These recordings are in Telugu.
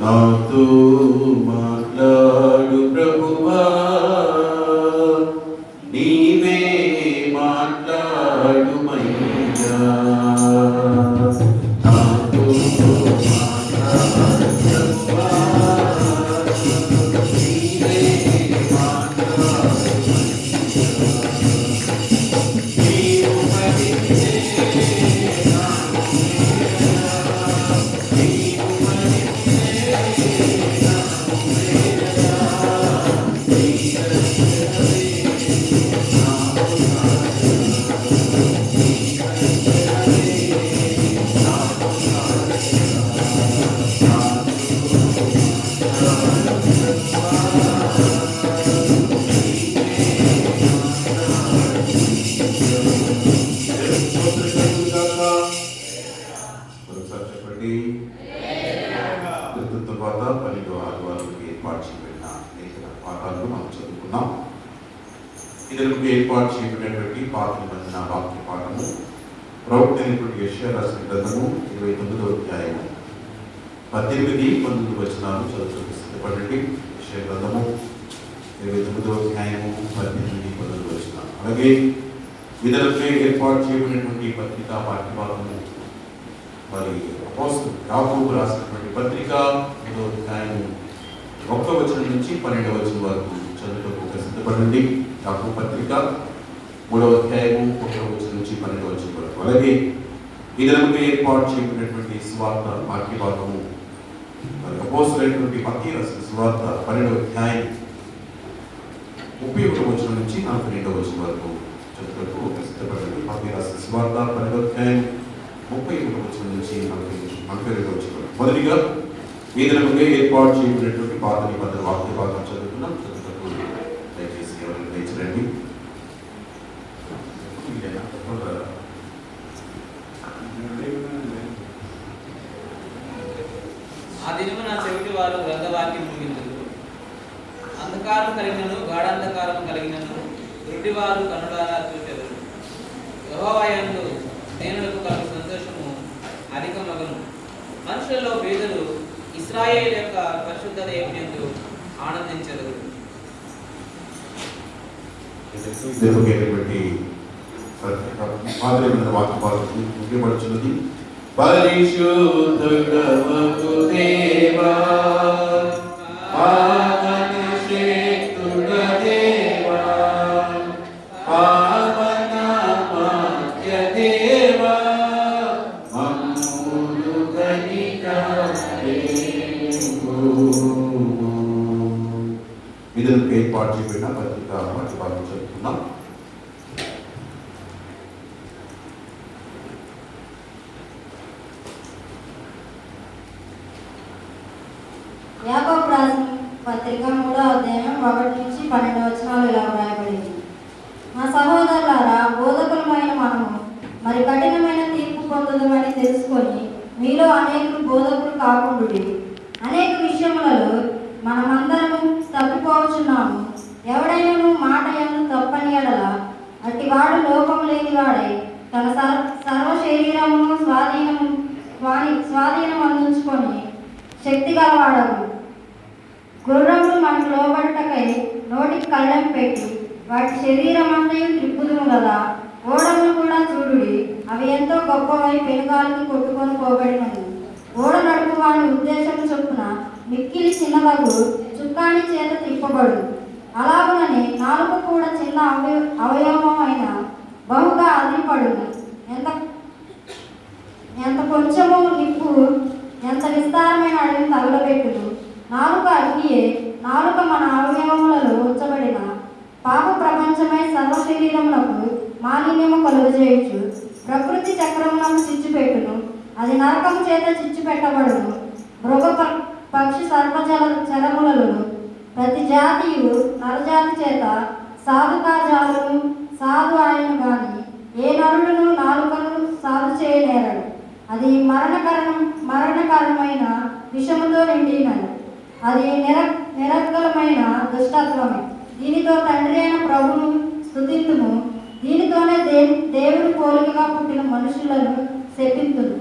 నాతో మాట్లాడు ప్రభువా, నీవే మాట్లాడుమయ్యా. నాతో మాట్లాడు ప్రభువా, నీవే తర్వాత 12వ ఆదివారానికి ఏర్పాటు చేయబడిన లేఖన పాఠాలను మనం చదువుకున్నాం. ఇతరులకు ఏర్పాటు చేయబడినటువంటి పాత నిబంధన వాక్య పాఠము ప్రవక్త అయినటువంటి యెషయా రాసిన గ్రంథము 29వ అధ్యాయము 18-19 వచనాలు చదువుకు సిద్ధపడండి. యెషయా గ్రంథము 29వ అధ్యాయము 18-19 వచనాలు. అలాగే ఇతరులపై ఏర్పాటు చేయబడినటువంటి పత్రికా పాఠ్యభాగము మరి అపోస్తలుడు యాకోబు రాసినటువంటి పత్రిక 5వ అధ్యాయము 1వ వచనం నుంచి 12వ వచనం వరకు చదువుటకు సిద్ధపడండి. యాకోబు పత్రిక 3వ అధ్యాయము 1వ వచనం నుంచి 12వ వచనం వరకు. అలాగే ఈ దినముకు ఏర్పాటు చేయబడినటువంటి సువార్త వాక్యభాగము మరి అపోస్తలుడైనటువంటి మత్తయి రాసిన సువార్త 12వ అధ్యాయం 31వ వచనం నుంచి 42వ వచనం వరకు చదువుటకు సిద్ధపడండి. మత్తయి రాసిన సువార్త 12వ అధ్యాయం 31వ వచనం నుంచి 42వ వచనం. మొదటిగా ఈ దినముగా ఏర్పాటు చేయబడినటువంటి పాత నిబంధన వాక్య భాగం చదువుతున్నాం. చదువుటకు దయచేసి ఎవరైనా లేచరండి. ఆ దినము నా చెవిటి వారు గ్రంథవాక్యం ముగించదు. అంధకారం కలిగినను గాఢాంధకారం కలిగినను గుడ్డివారు కనులారా చూచెదరు. యెహోవా యందు దీనులకు కలుగు సంతోషము అధికమగును. మనుషులలో పేదలు ఇశ్రాయేలు యొక్క పరిశుద్ధ దేవుని యందు ఆనందించెదరు. ముఖ్యపడుచున్నది పరిశుద్ధుడవగు దేవా, శ్రేష్ఠుడ దేవా, పావన మాత్య దేవా, మమ్మును కనికరించు. ఇతరులకు ఏర్పాటు చేయబడిన పత్రిక పాఠ్యభాగం చదువుతున్నాం. యాకోబు రాసిన పత్రిక 3వ అధ్యాయం 1 నుంచి 12 వచనాలు ఇలా వ్రాయబడింది. మా సహోదరులారా, బోధకులమైన మనము మరి కఠినమైన తీర్పు పొందుదామని తెలుసుకొని మీలో అనేకులు బోధకులు కాకుండుడి. అనేక విషయములలో మనమందరము తప్పిపోవచ్చున్నాము. ఎవడైనను మాట యందు తప్పని ఎడల అట్టివాడు లోకము లేని వాడై తన సర్వ శరీరమును స్వాధీనం అందించుకొని శక్తి గలవాడవు. గుర్రములు మనకు లోబట్టకై నోటికి కళ్ళెం పెట్టి వాటి శరీరమంతయు త్రిప్పుదుము కదా. ఓడలను కూడా చూడుడి, అవి ఎంతో గొప్పవై పెనుగాలికి కొట్టుకొని పోబడినవి. ఓడ నడుపు వాడి ఉద్దేశం చొప్పున మిక్కిలి చిన్నవగు చుక్కాని చేత తిప్పబడు. అలాగుననే నాలుక కూడా చిన్న అవయవమైన బహుగా అదిపడును. ఎంత కొంచెము నిప్పు ఎంత విస్తారమైన అడవిని తగలబెట్టును. నాలుక అగ్నియే. నాలుక మన అవయవములలో ఉంచబడిన పాప ప్రపంచమై సర్వ శరీరములకు మాలిన్యము కలుగజేయచ్చు. ప్రకృతి చక్రమునకు చిచ్చుపెట్టును. అది నరకము చేత చిచ్చుపెట్టబడును. మృగ పక్షి సర్వజల చరములను ప్రతి జాతియు నరజాతి చేత సాధుకాజాలను సాధు ఆయన గాని ఏ నరుడును నాలుకను సాధు చేయలేరడు. అది మరణకరమైన విషముతో నిండినది. అది నిరర్గలమైన దుష్టత్వమే. దీనితో తండ్రి అయిన ప్రభును స్తుతింతుము. దీనితోనే దేవుని పోలికగా పుట్టిన మనుషులను శపింతును.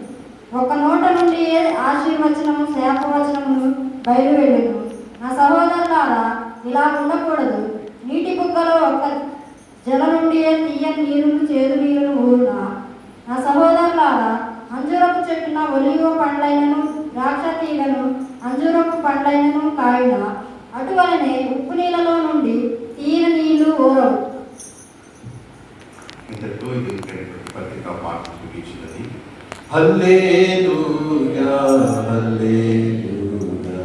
ఒక నోట నుండి ఆశీర్వచనము శాపవచనమును బయలువెళ్ళును. నా సహోదరులారా, ఇలా ఉండకూడదు. నీటి బుగ్గలో ఒక జల నుండి తీయని నీరును చేదు నీరును ఊరునా? నా సహోదరులారా, అంజూరపు చెట్టున ఒలివ పండ్లైనను ద్రాక్ష తీగను అంజూరపు పండ్లైనను కాయున, అటువలనే ఉప్పు నీళ్ళలో నుండి తీయని నీళ్లు ఊరవు. ఇంతటితో ఇది పత్రికా పాఠం ముగించినది. హల్లెలూయా హల్లెలూయా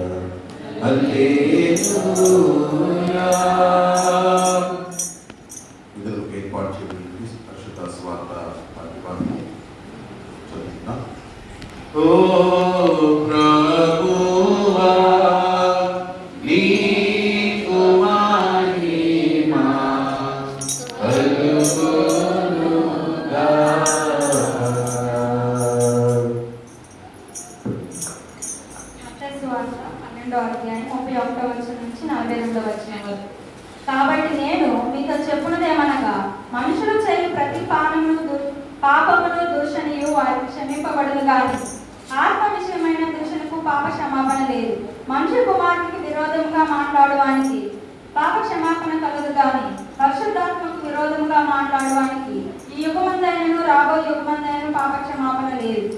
హల్లెలూయా. విధులకు ఏర్పాటు చేయబడింది పరిశుద్ధ స్వార్థ పాఠ్యభాగం చదువుతున్నా. ఓ ప్రభువా నీకు మహిమ కలుగునుగా. మత్తయి సువార్త 12వ అధ్యాయం 31వ వచనం నుంచి 42వ వచనం వరకు. కాబట్టి నేను మీతో చెప్పున్నదేమనగా, మనుషులు చేయు ప్రతి పాపమును దూషణయు వారికి క్షమింపబడును గాని ఆత్మ విషయమైన దూషణకు పాప క్షమాపణ లేదు. మనుష్య కుమారునికి విరోధంగా మాట్లాడువానికి పాప క్షమాపణ కలదు గాని పరిశుద్ధాత్మకు విరోధంగా మాట్లాడువానికి ఈ యుగమందైనను రాబో యుగమందైనను పాప క్షమాపణ లేదు.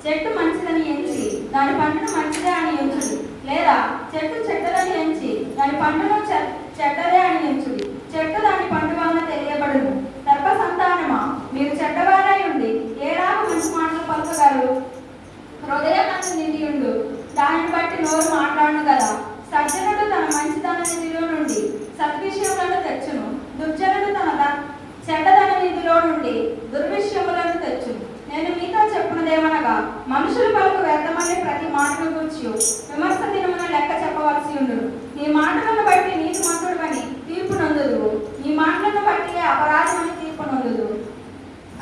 చెట్టు మంచిదని ఎంచి దాని పండును మంచిదే అని ఎంచుడు, లేదా చెట్టు చెడ్డదని ఎంచి దాని పండును చెడ్డదే అని ఎంచుడు. చెట్టు దాని పండు వలన తెలియబడును. సర్ప సంతానమా, మీరు చెడ్డవారై ఉండి ఏలాగ మంచి మాటలు పలకగలరు? హృదయం అందు నిండి ఉండు దానిని బట్టి నోరు మాట్లాడును కదా. సజ్జనుడు తన మంచిదన నిధిలో నుండి సద్విషయములను తెచ్చును, దుర్జనుడు తన చెడ్డదన నిధిలో నుండి దుర్విషయములను తెచ్చును. నేను మీతో చెప్పున్నదేమనగా, మనుషులు పలుకు వ్యర్థమనే ప్రతి మాటను గురించి విమర్శ దినమున లెక్క చెప్పవలసి ఉండును. నీ మాటలను బట్టి నీతిమంతుడని తీర్పు నొందుదువు, నీ మాటలను బట్టి అపరాధమని తీర్పు నొందుదువు.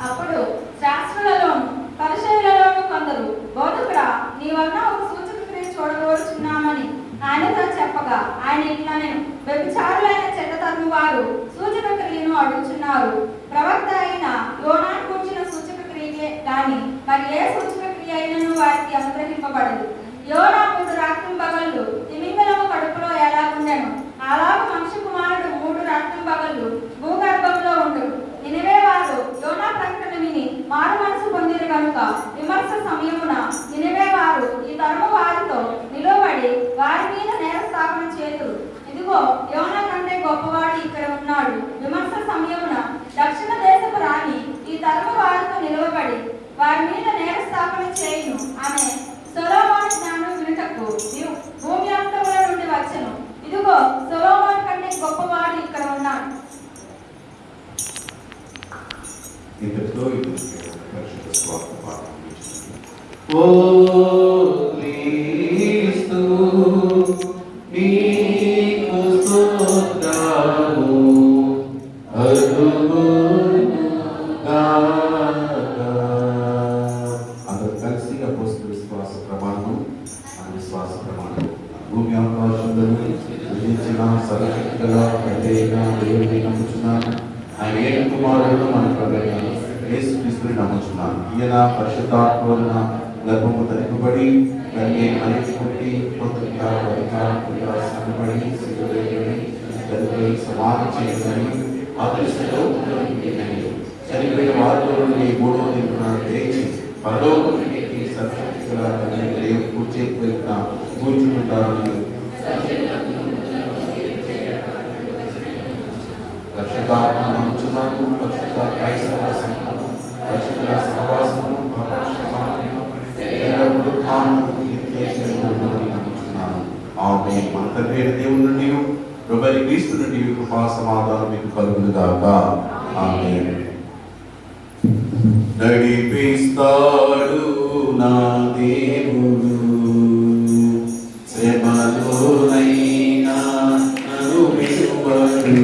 అప్పుడు శాస్త్రులలోను పరిచయులలోను కొందరు, బోధకుడా, నీ వలన ఒక సూచక క్రియ చూడగోరుచున్నామని ఆయనతో చెప్పగా, ఆయన ఇట్లా నేను వ్యభిచారులైన చెడ్డతరము వారు సూచక క్రియను అడుగుచున్నారు. ప్రవక్త అయిన యోనాను కూర్చిన సూచక క్రియే కానీ మరి ఏ సూచక క్రియ అయినను వారికి అనుగ్రహింపబడదు. యోనా 3 రాత్రింబగళ్ళు తిమింగలము కడుపులో ఎలాగుండెను, అలాగ మనుష్య కుమారుడు 3 రాత్రింబగళ్ళు భూగర్భంలో ఉండును. నినివే వారు యోనా ప్రకటన విని మారు మనసు పొందిరు కనుక విమర్శ సమయమున నినివే వారు ఈ తరము వారితో నిలబడి వారి మీద నేర స్థాపన చేతురు. ఇదిగో, యోనా కంటే గొప్పవాడు ఇక్కడ ఉన్నాడు. విమర్శ సమయమున దక్షిణ దేశపు రాణి ఈ తరము వారితో నిలవబడి వారి మీద నేర స్థాపన చేయును. ఆమె సొలొమోను జ్ఞానం వినుటకు భూమి అంతముల నుండి వచ్చెను. ఇదిగో, సొలొమోను కంటే గొప్పవాడు ఇక్కడ ఉన్నాడు. ఇంతటితో ఇది పరిశుద్ధ స్వార్థ పాఠం ముగించినది. ఓ క్రీస్తు నీకు స్తోత్రము అందరూ కలిసి అపోస్తలుల విశ్వాస ప్రమాణం మన విశ్వాస ప్రమాణం. భూమి ఆకాశంలో విధించిన సర్వశక్తిగల ప్రత్యేక దేవుడిని నమ్ముచున్నాను. ఆయన ఏక కుమారుడు మన ప్రభువైన యేసుక్రీస్తుని నమ్ముచున్నాను. ఈయన పరిశుద్ధాత్మవలన గర్భము ధరింపబడి కన్యక మరియకు పుట్టి పొందిన అధికారముగా శ్రమపడి సిలువవేయబడి చనిపోయి సమాధి చేయబడి అదృష్టంలో చనిపోయిన వారిలో నుండి 3వ దినమున లేచి పరలోకానికి సర్వశక్తిగల దేవుడు కూర్చుంటారని పరిశుద్ధాత్మ నమ్ముచున్నాను. పరిశుద్ధ క్రైస్తవ సంఘం, పరిశుద్ధ సహవాసము, నమ్ముచున్నాను. ఆమేన్. మన తండ్రి అయిన దేవుని నుండి ప్రభువైన క్రీస్తు నుండి కృపా సమాధానం మీకు కలుగునుగాక. ఆమేన్. నడిపిస్తాడు నా దేవుడు శ్రమలోనైనా నన్ను విడువడు.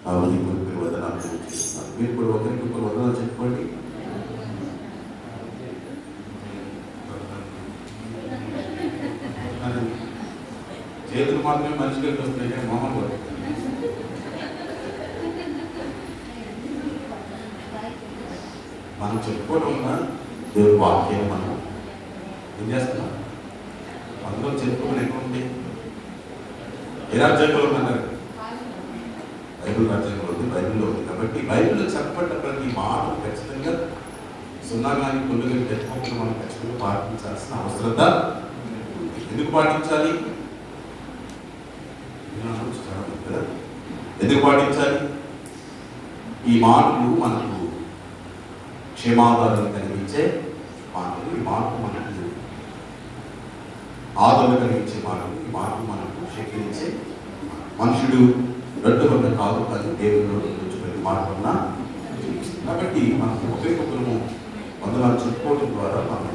ఆ హృదయపూర్వక వందనాలు తెలియజేస్తున్నాను. మీరు కూడా ఒకరికొకరు వందనాలు చెప్పుకోండి. చేతులు మాత్రమే మనిషికి వస్తాయి, మొహం కూడా. మనం చెప్పుకోవడం వల్ల దేవుడి వాక్యాన్ని మనం ఏం చేస్తున్నాం? అందులో చెప్పుకోవడం ఎక్కడ ఉంది? ఏ రాజ్యాంగంలో ఉన్నారు? బైబిల్ రాజ్యాంగంలో ఉంది, బైబిల్లో ఉంది. కాబట్టి బైబిల్లో చెప్పబడ్డ ప్రతి మాట ఖచ్చితంగా సున్నా కానీ కొల్లు కానీ తెచ్చుకోకుండా మనం ఖచ్చితంగా పాటించాల్సిన అవసరత ఉంది. ఎందుకు పాటించాలి? ఎందుకు పాటించాలి? ఈ మాటలు మనకు క్షేమాధారాలు కలిగించే మాటలు, ఈ మాటలు మనకు ఆదరణ కలిగించే మాటలు, ఈ మాటలు మనకు శక్తించే. మనుషుడు రెండు వల్ల కాదు, కానీ దేవుడు నుంచి ప్రతి మాట వల్ల. కాబట్టి మనం ఒకరికొకరు వందనాలు చెప్పుకోవడం ద్వారా మనం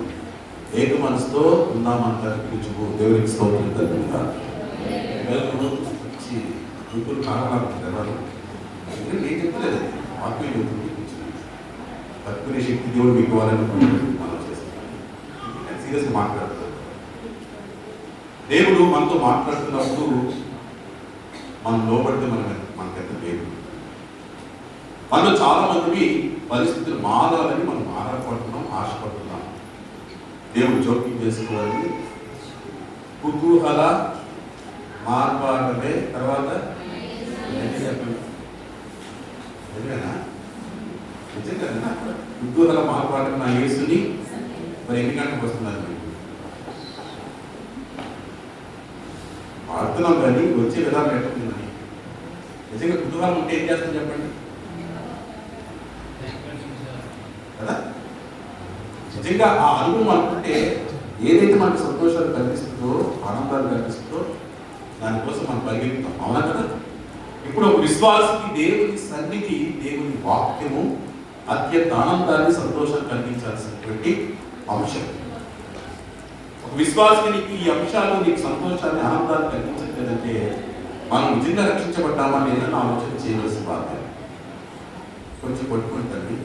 ఏక మనసుతో ఉందామంటారు పిలుచుకో. దేవునికి స్తోత్రం కలుగుతా. ఇప్పుడు కారణాలు నేను చెప్పలేదు, ఆత్మీయ తక్కువ శక్తి దేవుడు మీకు వాళ్ళని మనం చేస్తాం. సీరియస్గా మాట్లాడుతాం. దేవుడు మనతో మాట్లాడుతున్నప్పుడు మనం లోపడితే మనకెంత దేవుడు. మనలో చాలా మంది పరిస్థితులు మారాలని మనం ఆధారపడుతున్నాం, ఆశపడుతున్నాం. దేవుడు జోక్యం చేసుకోవాలని కుతూహల మార్పాటమే. తర్వాత నిజంగా కుతూహల మార్పాటం నా యేసుని మరి ఎన్ని గంటలకు వస్తున్నారు మీకు వాడుతున్నాం, కానీ వచ్చే విధానం ఎట్టుందని. నిజంగా కుతూహలం ఉంటే ఏం చేస్తాం చెప్పండి కదా. నిజంగా ఆ అనుభవం అనుకుంటే ఏదైతే మనకు సంతోషాలు కలిగిస్తుందో, ఆనందాలు కలిగిస్తుందో దానికోసం మనం పరిగెత్తుతాం. అవునా కదా? ఇప్పుడు ఒక విశ్వాసికి దేవుని సన్నిధి, దేవుని వాక్యము అత్యంత ఆనందాన్ని, సంతోషాన్ని కలిగించాల్సినటువంటి అంశం. ఒక విశ్వాసికి నీకు ఈ అంశాలు నీకు సంతోషాన్ని, ఆనందాన్ని కలిగించట్లేదంటే మనం నిజంగా రక్షించబడ్డామా లేదని ఆలోచన చేయవలసిన బాధ్యత. కొంచెం పట్టుకుంటుంది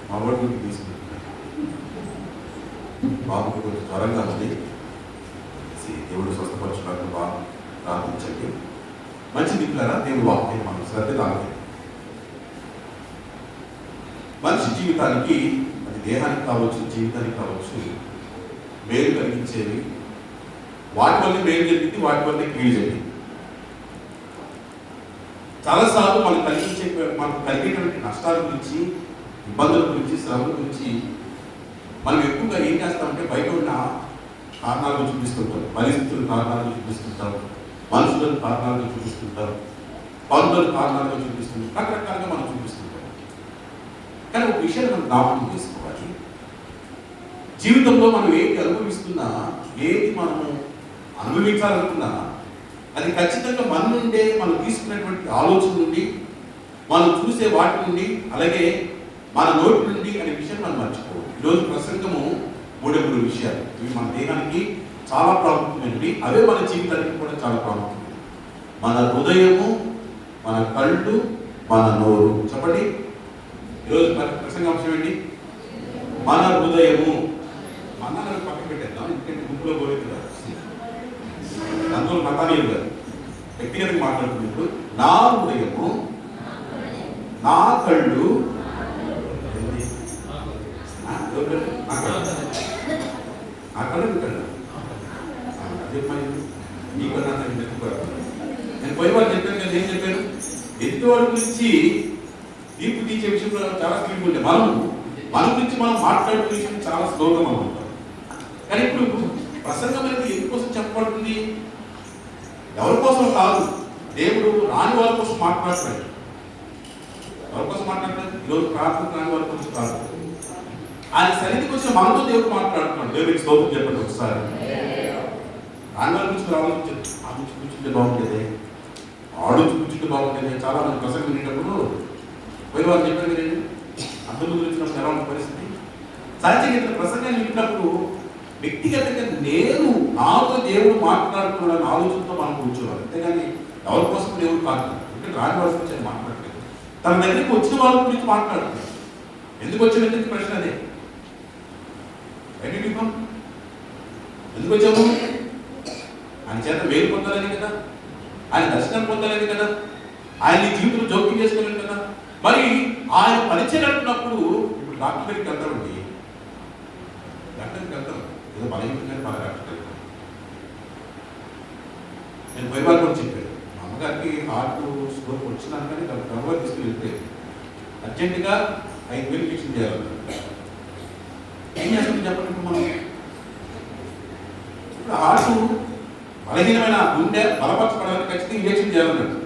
మా వాడికి తీసుకుంటున్నాను. బాబుకి కొంచెం త్వరగా ఉంది, దేవుడు స్వస్థపరచడానికి బాగా ప్రార్థించండి. మంచి దిక్కులారా దేవుడు వాక్యం మనం శ్రద్ధ తాగలేదు. మనిషి జీవితానికి, అది దేహానికి కావచ్చు, జీవితానికి కావచ్చు, మేలు కలిగించేవి. వాటి వల్ల మేలు జరిగింది, వాటి వల్ల కీడు జరిగింది. చాలాసార్లు మనకు కలిగేటువంటి నష్టాల గురించి, ఇబ్బందుల గురించి, శ్రమల గురించి మనం ఎక్కువగా ఏం చేస్తామంటే బయట ఉన్న కారణాలను చూపిస్తుంటాం, పరిస్థితుల కారణాలను చూపిస్తుంటాం, మనుషులను కారణాలను చూపిస్తుంటాం, పనులను కారణాలను చూపిస్తుంటాం, రకరకాలుగా మనం చూపిస్తుంటాం. కానీ ఒక విషయాన్ని మనం జ్ఞాపకం చేసుకోవాలి. జీవితంలో మనం ఏది అనుభవిస్తున్నా, ఏది మనము అనుభవించాలనుకున్నా, అది ఖచ్చితంగా మన నుండే, మనం తీసుకున్నటువంటి ఆలోచన నుండి, మనం చూసే వాటి నుండి, అలాగే మన నోటి నుండి అనే విషయం మనం మర్చిపోవాలి. ఈరోజు ప్రసంగము 3 విషయాలు. ఇవి మన దేహానికి చాలా ప్రాముఖ్యమైనవి, అవే మన జీవితానికి కూడా చాలా ప్రాముఖ్యమైనవి. మన హృదయము, మన కళ్ళు, మన నోరు. చెప్పండి, ఈరోజు ప్రసంగాంశం ఏంటి? మన హృదయము. మన పక్కన పెట్టేద్దాం, ఎందుకంటే గుంపులో పోలేదు కదా, అందులో మతానీయులు కాదు, వ్యక్తిగతంగా మాట్లాడుతున్నప్పుడు నా హృదయము, నా కళ్ళు, నా కళ్ళు కళ్ళు అదే పని నీ కన్నా నేను పోయి వాళ్ళు చెప్పాను కదా. ఏం చెప్పాను? ఎదుటి వాళ్ళ గురించి తీర్పు తీసే విషయంలో చాలా స్పీడ్ ఉండే, మన గురించి మనం మాట్లాడే విషయం చాలా స్లోగా మనం ఉంటాం. కానీ ఇప్పుడు ప్రసంగం అనేది ఎందుకోసం చెప్పబడుతుంది? ఎవరి కోసం కాదు, దేవుడు రాని వాళ్ళ కోసం మాట్లాడతాడు. ఎవరి కోసం మాట్లాడతాడు? ఈరోజు ప్రార్థన రాని వాళ్ళ కోసం కాదు, ఆయన సన్నిధికి వచ్చిన మనతో దేవుడు మాట్లాడుతున్నాడు. దేవుడికి స్తోత్రం చెప్పండి ఒకసారి. రాని వాళ్ళ గురించి ఆలోచించారు, ఆ గురించి కూర్చుంటే బాగుంటుంది, ఆడు కూర్చుంటే బాగుంటుంది. చాలా మంది ప్రసంగం వినేటప్పుడు పోయి వాళ్ళు చెప్పారు కదండి, అందరి గురించి ఎలా ఉన్న పరిస్థితి. సహజంగా ప్రసంగాన్ని వింటున్నప్పుడు వ్యక్తిగతంగా నేను నాతో దేవుడు మాట్లాడుతున్నాడని ఆలోచనతో మనం కూర్చోవాలి. అంతేగాని ఎవరి కోసం దేవుడు కాదు. ఇక్కడ రాని వాళ్ళ గురించి ఆయన మాట్లాడలేదు. తన దగ్గరికి వచ్చిన వాళ్ళ గురించి మాట్లాడుతున్నారు. ఎందుకు వచ్చిన ప్రశ్న అదే. ఎందుకు వచ్చాము? ఆయన చేత వేలు పొందాలని కదా, ఆయన దర్శనం పొందాలని కదా, ఆయన జీవితంలో జోక్యం చేసుకోలేదు కదా. మరి ఆయన పరిచయం అంటున్నప్పుడు ఇప్పుడు డాక్టర్ దగ్గరికి వెళ్తామండి, డాక్టర్కి వెళ్తాం ఏదో బలహీనంగానే బాగా డాక్టర్. నేను పోయేవాళ్ళు కూడా చెప్పాను, మా అమ్మగారికి హార్ట్ స్ట్రోక్ వచ్చినాక కానీ గవర్నర్ తీసుకుని వెళ్తే అర్జెంటుగా 5,000 ఇంజక్షన్ చేయాలన్నారు. ఏం చేస్తాం చెప్పండి. ఇప్పుడు మనం ఇప్పుడు హార్ట్ బలహీనమైన గుండె బలపరచబడాలని ఖచ్చితంగా ఇంజక్షన్ చేయాలన్నాడు.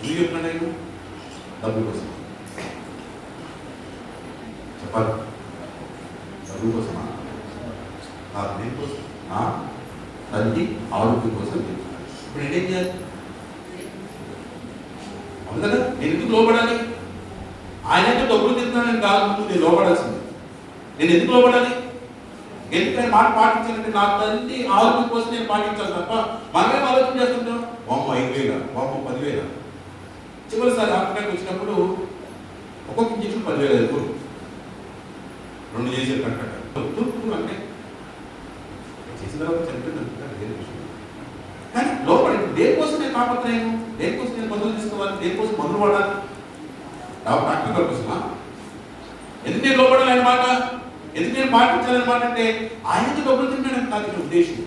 ఎందుకు చెప్తున్నాడు ఆయన? డబ్బు కోసం చెప్పాలి. డబ్బు కోసమా? దేనికోసం? నా తల్లి ఆరోగ్యం కోసం చెప్తున్నాడు. ఇప్పుడు నేనేం చేయాలి? అవును కదా, నేను ఎందుకు లోపడాలి? ఆయన అయితే డబ్బులు తింటున్నానని కాదు నేను లోపడాల్సింది. నేను ఎందుకు లోపడాలి? ఎందుకని మాట పాటించాలంటే నా తల్లి ఆరోగ్యం కోసం నేను పాటించాలి తప్ప మనమేం ఆలోచన చేస్తుంటాం. వామ్మ 5,000, వామ్మ 10,000. చివరిసారి హాస్పిటల్కి వచ్చినప్పుడు ఒక్కొక్క ఇంజక్షన్ 10,000 అయిపోయి 2 చేసే కరెక్ట్ అంటే చేసిన తర్వాత చనిపోయింది. కానీ లోపల దేనికోసం నేను కాపాడుతున్నాను, దేనికోసం నేను మందులు తీసుకోవాలి, దేనికోసం మందులు వాడాలి? డాక్టర్ కోసమా? ఎందుకు నేను లోపడాలి ఆయన మాట, ఎందుకు నేను పాటించాలన్నమాట అంటే ఆయనకి డబ్బులు తింటాడని కాదు ఇక్కడ ఉద్దేశం.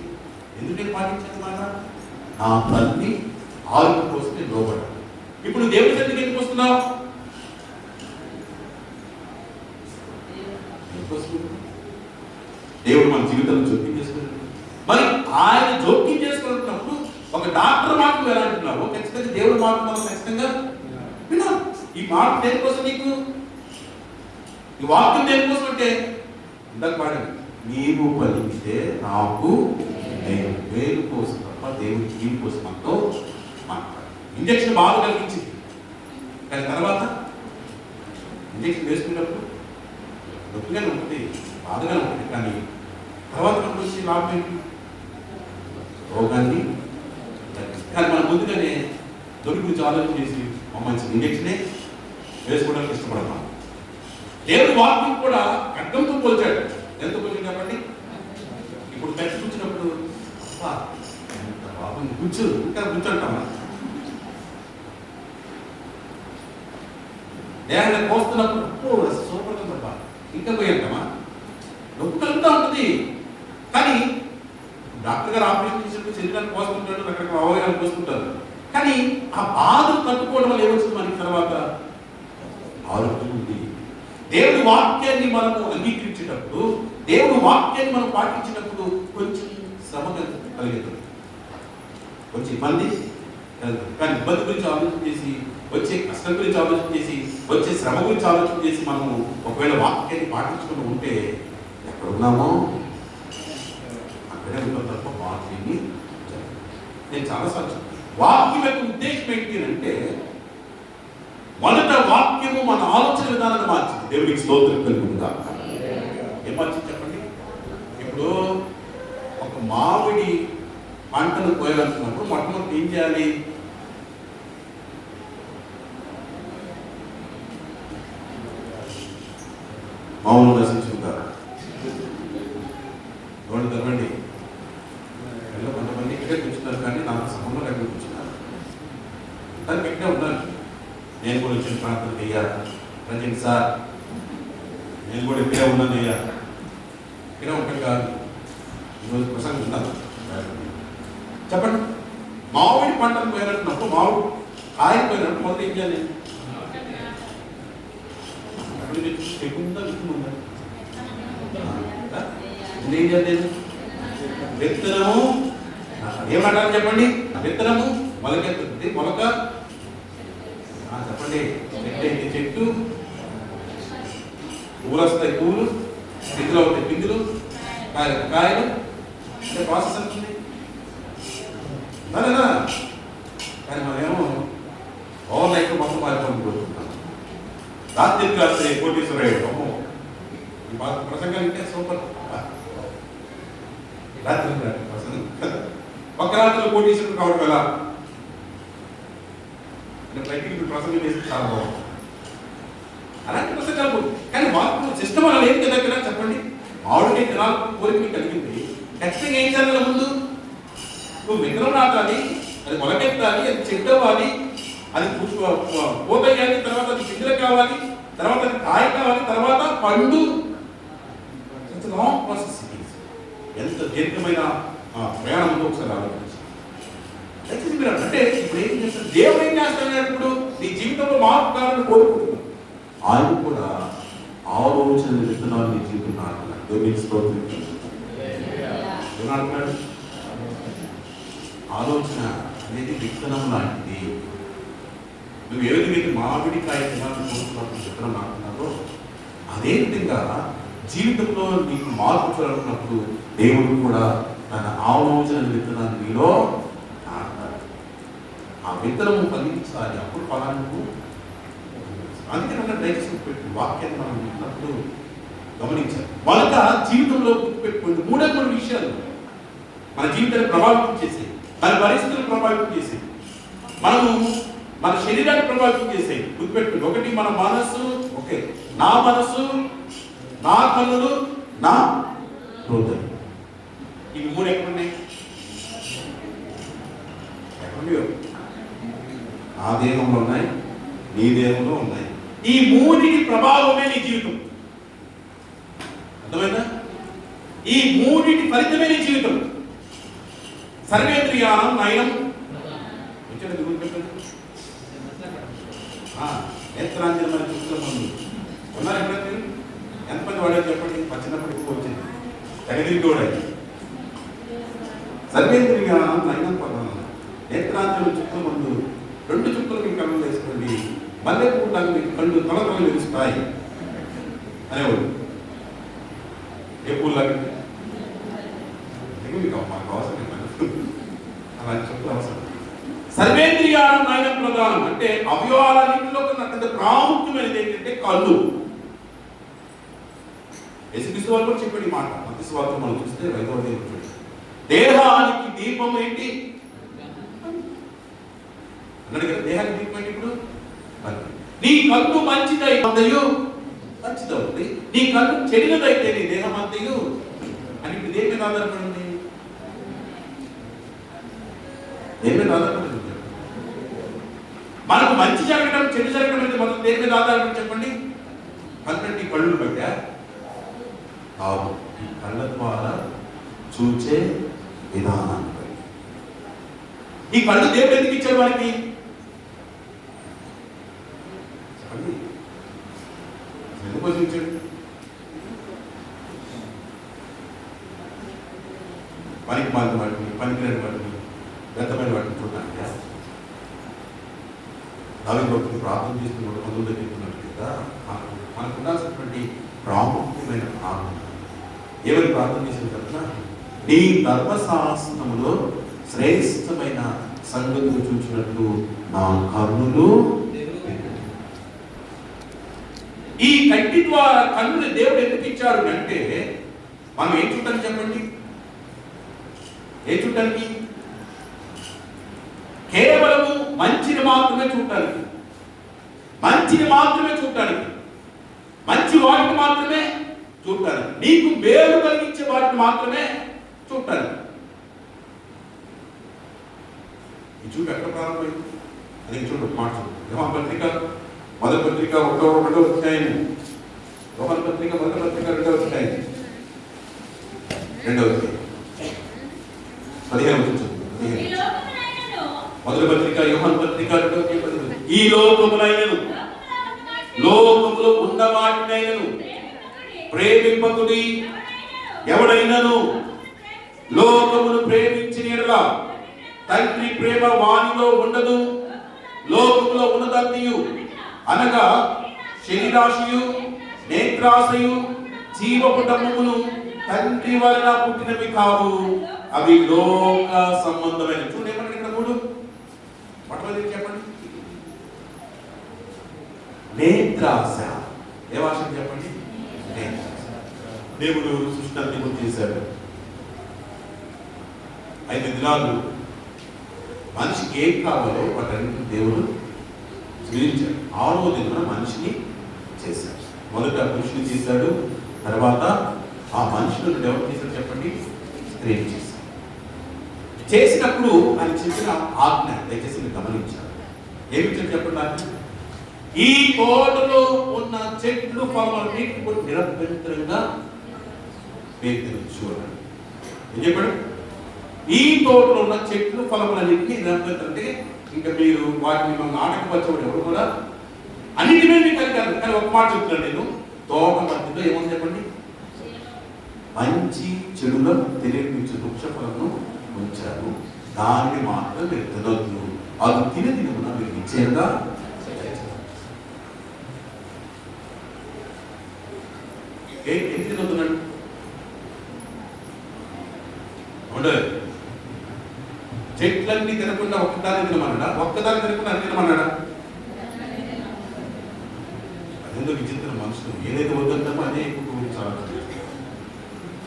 ఎందుకు నేను పాటించాలన్నమాట? నా తల్లి ఆరోగ్యం కోసం నేను లోపడాలి. ఇప్పుడు దేవుడి సన్నిధికి ఎందుకు వస్తున్నావు? దేవుడు మన జీవితంలో జోక్యం చేసుకున్నాడు. మరి ఆయన జోక్యం చేసుకున్నప్పుడు ఒక డాక్టర్ మాట ఎలా అంటున్నావు, ఖచ్చితంగా దేవుడి మాట మనం ఖచ్చితంగా విన్నాం. ఈ మాట దేనికోసం నీకు? ఈ వాక్యం దేనికోసం అంటే ఇందాక పాడండి, నీవు పలికితే నాకు నేను వేలు కోసం తప్ప దేవుడి జీవి కోసం అంతో మాట్లాడు. ఇంజక్షన్ బాధ కలిగించింది, కానీ తర్వాత ఇంజక్షన్ వేసుకునేటప్పుడు నొప్పిగానే ఉంటుంది, బాధగానే ఉంటుంది. కానీ తర్వాత మనకు వచ్చి లాభం ఏంటి? రోగాన్ని తగ్గిస్తుంది. కానీ మనం ముందుగానే దొరికి గురించి ఆలోచన చేసి మంచి ఇంజక్షనే వేసుకోవడానికి ఇష్టపడతాం. దేవుడి వాక్యం కూడా ఖడ్గంతో పోల్చాడు. ఎంత పోల్చాడు కాబట్టి ఇప్పుడు కట్టి కూర్చున్నప్పుడు బాబు కూర్చో ఇంకా కూర్చుంటామా? దేహాన్ని కోస్తున్నప్పుడు సూపర్ తప్ప ఇంకా పోయేద్దామా? నొప్పి కలుగుతూ ఉంటుంది. కానీ డాక్టర్ గారు ఆపరేషన్ చేసినప్పుడు శరీరాన్ని కోసుకుంటాడు, రకరకాల అవయవాలు కోసుకుంటారు. కానీ ఆ బాధను తట్టుకోవడం వల్ల ఏమొచ్చింది మనకి? తర్వాత ఆరోగ్యం ఉంది. దేవుడి వాక్యాన్ని మనము అంగీకరించేటప్పుడు, దేవుడి వాక్యాన్ని మనం పాటించినప్పుడు కొంచెం శ్రమ కలిగేది, కొంచెం ఇబ్బంది కలుగుతుంది. కానీ ఇబ్బంది గురించి ఆలోచన చేసి, వచ్చే కష్టం గురించి ఆలోచన చేసి, వచ్చే శ్రమ గురించి ఆలోచన చేసి మనము ఒకవేళ వాక్యాన్ని పాటించుకుంటూ ఉంటే ఎక్కడ ఉన్నామో అక్కడే ఉన్న తప్ప వాక్యాన్ని నేను చాలాసార్లు చెప్పాను. వాక్యం యొక్క ఉద్దేశం ఏంటి అంటే మొదట వాక్యము మన ఆలోచన విధానాన్ని మార్చింది. దేవుడికి స్తోత్రం కలుగుతుందా? ఏం మార్చింది చెప్పండి. ఇప్పుడు ఒక మామిడి పంటను కోయాలనుకున్నప్పుడు మొట్టమొదటి ఏం చేయాలి? మామూలు దర్శించుకుంటారు ఎవరు తెరవండి. కొంతమంది ఇక్కడే కూర్చున్నారు, కానీ నాకు సంబంధం ఎక్కడ కూర్చున్నారు. దానికి ఇక్కడే ఉన్నాను. నేను కూడా వచ్చిన ప్రాంతం అయ్యా రజన్ సార్, నేను కూడా ఇక్కడే ఉన్నాను అయ్యా. ఇక్కడే ఒకటి కాదు, ఈరోజు ప్రసంగం ఉన్నాను. చెప్పండి, మామిడి పంటను పోయినట్టున్నప్పుడు, మామిడి కాయలు పోయినట్టు మొదటి ఏం చేయాలి? ఎక్కువ ఏం చేయాలి? విత్తనము ఏమంటారు చెప్పండి? విత్తనము మొలకెత్తుతుంది. మొలక చెప్పండి, చెట్టు, పూలు వస్తాయి, పూలు పిందులు అవుతాయి, పిందులు కాయలు అంటే ప్రాసెస్ అవుతుంది. సరేనా? కానీ మనమేమో ఓవర్ నైట్ మొత్తం మారిపోతుంది కోరుకుంటాం. రాత్రి కోటీశ్వరుడు అమ్మో ఈ ప్రసంగాలు అంటే సూపర్. రాత్రి ప్రసంగం ఒక రాత్రిలో కోటీశ్వరుడు కావడం ఎలా? ఇప్పుడు ప్రసంగం చేసి చాలా బాగుంది. అలాంటి ప్రసంగాలు కానీ వాక్యం సిస్టమ్ అలా లేదు కదా ఇక్కడ చెప్పండి. మామిడికాయ తినాలని కోరిక మీకు కలిగింది, ఖచ్చితంగా ఏం చేయాలి? ముందు నువ్వు విత్తనం నాటాలి, అది మొలకెత్తాలి, అది చెట్టు అవ్వాలి, అది పోతయ్యాలి, తర్వాత అది గింజలు కావాలి, తర్వాత అది కాయ కావాలి, తర్వాత పండు. Long process. ఎంత దీర్ఘమైన ప్రయాణం ఉందో ఒకసారి ఆలోచించాలి. మీరు అంటే ఇప్పుడు ఏం చేస్తారు? దేవుడు ఏం చేస్తాడు? నీ జీవితంలో మార్పు కావాలని కోరుకుంటున్నాను. ఆయన కూడా ఆలోచన విత్తనాలు నీ జీవితం నాటున్నాడు. దేవునికి స్తోత్రం. ఏమంటున్నాడు? ఆలోచన అనేది విత్తనం లాంటిది. నువ్వు ఏ విధంగా మామిడికాయ తినాలని కోరుకున్నప్పుడు విత్తనం నాటున్నారో అదే విధంగా జీవితంలో నీకు మార్పు చూడాలన్నప్పుడు దేవుడు కూడా తన ఆలోచన విత్తనాన్ని నీలో నాటుతాడు. ఆ విత్తనము ఫలించాలి, అప్పుడు ఫలాన్ని. అందుకే దయచేసి పెట్టి వాక్యాన్ని మనం విన్నప్పుడు గమనించాలి. మొదట జీవితంలో గుర్తుపెట్టుకోండి 3 విషయాలు మన జీవితాన్ని ప్రభావితం చేసేవి, మన పరిస్థితులను ప్రభావితం చేసేవి, మనము మన శరీరాన్ని ప్రభావితం చేసేవి. గుర్తుపెట్టుకోండి. ఒకటి మన మనస్సు, ఓకే, నా మనస్సు, నా కన్నులు, నా హృదయం. ఇవి 3 ఎక్కడున్నాయి? ఎక్కడున్నాయో? ఆ దేహంలో ఉన్నాయి, నీ దేహంలో ఉన్నాయి. ఈ 3 ప్రభావమే నీ జీవితం. అర్థమైందా? ఈ 3 ఫలితమే నీ జీవితం. సర్వేంద్రియానం నయనం నేత్రాంజనమైన చూస్తున్న ముందు ఉన్నారు. ఎప్పుడైతే ఎంతమంది వాడే చెప్పండి. వచ్చినప్పుడు ఎక్కువ వచ్చింది తగిలింది కూడా. సర్వేంద్రియానం నయనం పదాలు. నేత్రాంజనం చుట్టూ ముందు 2 చుక్కలు మీ కళ్ళు వేసుకోండి, మళ్ళీ కూడా మీకు కళ్ళు తొలతలు వెలుస్తాయి అనేవాడు. ఏ పూల్లాగా మీకు మాకు అవసరం అలాంటి చెప్పులు అవసరం. సర్వేంద్రియానం నయనం ప్రధానం అంటే అవయవాలన్నింటిలో అత్యంత ప్రాముఖ్యమైనది ఏంటంటే కళ్ళు. యేసుక్రీస్తు వారు కూడా చెప్పాడు ఈ మాట. మత్తయి సువార్త మనం చూస్తే 5వ అధ్యాయం, దేహానికి దీపం ఏంటి అన్నాడు కదా. దేహానికి దీపం ఏంటి? ఇప్పుడు నీ కళ్ళు మంచిదయ్యో మంచిదవుతుంది, నీ కళ్ళు చెడినదైతే నీ దేహం అంతయు అని. ఇప్పుడు దేని మీద ఆధారపడింది? దేని మీద ఆధారపడింది? మనకు మంచి జరగడం చెడు జరగడం అనేది మొదలు దేని మీద ఆధారపడి చెప్పండి? కళ్ళంటే కళ్ళు బట్టా కాదు, ఈ కళ్ళ ద్వారా చూచే విధానాన్ని బట్టి. ఈ కళ్ళు దేవుడు ఎందుకు ఇచ్చాడు వారికి? చెప్పండి, ఎందుకోసం ఇచ్చాడు? పనికి మాలిన వాటిని, పనికిరాని వాటిని, వ్యర్థమైన వాటిని చూడటానికి. దావీదు భక్తుడు ప్రార్థన చేస్తున్నప్పుడు మొదలు చెప్తున్నట్టు కదా, మనకు ఉండాల్సినటువంటి ప్రాముఖ్యమైన ప్రార్థన ఏమని ప్రార్థన చేసిన కదా, నీ ధర్మశాస్త్రములో శ్రేష్టమైన సంగతులు చూసినట్టు నా కన్నులు. ఈ కంటి ద్వారా కన్నులు దేవుడు ఎందుకు ఇచ్చాడు అంటే మనం ఏం చూడటానికి చెప్పండి? ఏం చూడటానికి? కేవలము మంచిని మాత్రమే చూడటానికి, మంచిని మాత్రమే చూడటానికి, మంచి వాటిని మాత్రమే చూడటానికి, నీకు మేలు కలిగించే వాటిని మాత్రమే చూడటానికి. ఈ చూపు ఎక్కడ ప్రారంభమైంది? అది చూడు మాట. యోహాను పత్రిక మొదటి పత్రిక 1వ అధ్యాయం, యోహాను పత్రిక మొదటి పత్రిక 2వ అధ్యాయం 2వ అధ్యాయం 15వ వచనం. మొదటి పత్రిక యోహాను పత్రిక 2వ అధ్యాయం 15. ఈ లోకమునైనను లోకములో ఉన్న వాటినైనను ప్రేమింపకుడి. ఎవడైనను లోకమును ప్రేమించిన యెడల తండ్రి ప్రేమ వానిలో ఉండదు. లోకములో ఉన్నదంతియు అనగా శరీరాశయు, నేత్రాశయు, జీవపుటములు తండ్రి వలన పుట్టినవి కావు, అవి లోక సంబంధమైన. చూడండి ఏమంటే ఇక్కడ 3 మొట్టమొదటి చెప్పండి. నేత్రాశ. ఏ భాష చెప్పండి? దేవుడు సృష్టి అంతా చేశాడు. 5 దినాలు మనిషికి ఏం కావాలో వాటన్నిటిని దేవుడు సృజించాడు. 6వ దినమున మనిషిని చేశాడు. మొదట పురుషుని చేశాడు, తర్వాత ఆ మనుషులను డెవలప్ చేశాడు చెప్పండి, స్త్రీని చేశాడు. చేసినప్పుడు ఆయన చెప్పిన ఆజ్ఞ దయచేసి మీరు గమనించారు. ఏమి చెప్పండి ఆజ్ఞ? ఈ తోటలో ఉన్న చెట్లు ఫలములన్నిటిని కూడా నిరభ్యంతరంగా మీరు తినొచ్చు అన్నాడు. ఏం చెప్పాడు? ఈ తోటలో ఉన్న చెట్లు ఫలములన్నింటినీ నిరభ్యంతరం, అంటే ఇంకా మీరు వాటిని మనం నాటకపరచబడి ఎవరు కూడా అన్నిటి మీద మీకు కలిగారు. కానీ ఒక మాట చెప్తున్నాను నేను, తోట మధ్యలో ఏమని చెప్పండి, మంచి చెడులను తెలియపించే వృక్ష ఫలమును ఉంచారు, దానిని మాత్రం మీరు తినొద్దు, అది తిని తినమున మీరు నిశ్చయంగా ఏం తినొద్దున్నాడు ఉండదు. చెట్లన్నీ తినకుండా ఒక్కదాన్ని తినమన్నాడా? ఒక్కదాన్ని తినకుండా అన్ని తినమన్నాడా? అదేందో విచిత్ర మనుషులు, ఏదైతే వద్దంటామో అదే ఎక్కువ చాలా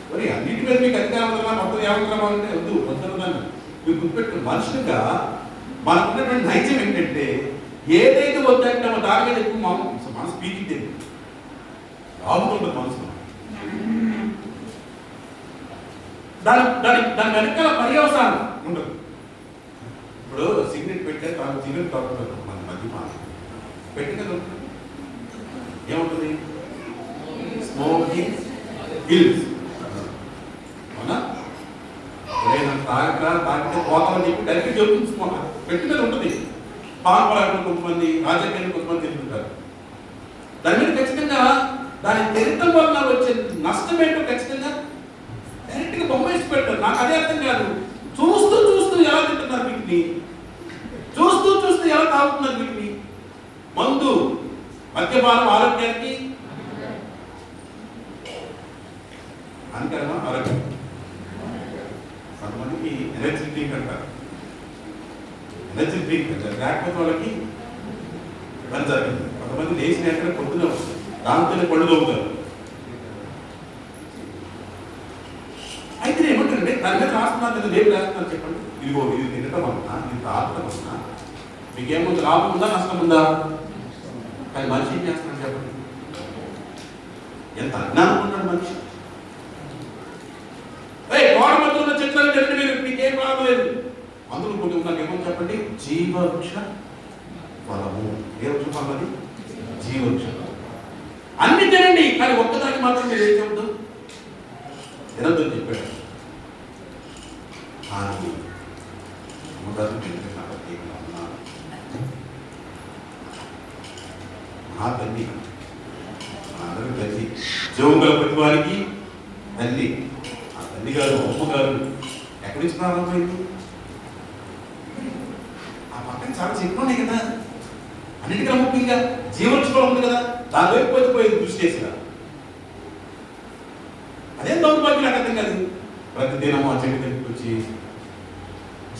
మరి అన్నిటి మీద మీకు అధికారం ఉందా, మొత్తం ఏమంటామో అంటే వద్దు వద్దన్నదాన్ని మీరు గుర్తుపెట్టు. మనుషులుగా మనకున్నటువంటి నైజం ఏంటంటే ఏదైతే వద్దంటామో దాని మీద ఎక్కువ మన స్పీకింగ్ తెలియదు, రాబోతుంటుంది మనసులో. దాని వెనకాల పర్యవసానం ఉండదు. ఇప్పుడు సిగరెట్ పెట్టారు, వాళ్ళు సిగరెట్ తాగుతారు, మన మద్యపానం పెట్టి కదా ఏముంటుంది, స్మోకింగ్ గిల్స్. అవునా? తాగితే పోతామని చెప్పి డైరెక్ట్ చెబుతుంది, పెట్టి మీద ఉంటుంది. పాల్పడాలని కొంతమంది, రాజకీయాలు కొంతమంది తెలుసుకుంటారు. దాని మీద ఖచ్చితంగా దాన్ని తినటం వల్ల వచ్చే నష్టం ఏంటో ఖచ్చితంగా డైరెక్ట్గా బొమ్మ వేసి పెట్టారు. నాకు అదే అర్థం కాదు. చూస్తూ చూస్తూ ఎలా తింటున్నారు వీటిని, చూస్తూ చూస్తూ ఎలా తాగుతున్నారు వీటిని. మందు, మద్యపానం ఆరోగ్యానికి హానికరమా? ఆరోగ్యం. కొంతమందికి ఎనర్జీ డ్రింక్ అంటారు, ఎనర్జీ డ్రింక్ అంటారు, లేకపోతే వాళ్ళకి పని జరిగింది. కొంతమంది లేచిన ఎక్కడ పొద్దున దాంతోనే పళ్ళు తవ్వుతారు. అయితే ఏమంటారంటే దాని మీద రాస్తున్నాను లేదా రేపు రాస్తున్నాను చెప్పండి, ఇదిగో ఇది తినటం అన్నా, ఇది తాగటం అన్నా మీకేముంది, లాభం ఉందా నష్టం ఉందా? కానీ మనిషి ఏం చేస్తున్నాడు చెప్పండి, ఎంత అజ్ఞానం ఉన్నాడు మనిషి. గోడ మధ్య ఉన్న చెట్లను తినండి మీరు, మీకేం ప్రాబ్లం లేదు. అందులో కొన్ని ఉన్నాక ఏమని చెప్పండి, జీవవృక్ష ఫలము. ఏ వృక్ష ఫలం అది? జీవవృక్ష. అన్ని తినండి, కానీ ఒక్కదానికి మాత్రం మీరు ఏం చెప్తాం తినద్దు అని చెప్పాడు. కానీ నా తల్లి, అందరూ తల్లి, జోగుల ప్రతి వారికి తల్లి. ఆ తల్లి గారు, అమ్మగారు ఎక్కడి నుంచి ప్రారంభమైంది? ఆ పక్కన చాలా చెట్లు ఉన్నాయి కదా, అన్నిటికీ ముఖ్యంగా జీవవృక్షం ఉంది కదా, దాని వైపు పోయి దృష్టి చేసిన అదేం దౌర్భాగ్యం నాకు అర్థం కాదు. ప్రతిదినం ఆ చెట్టు దగ్గరికి వచ్చి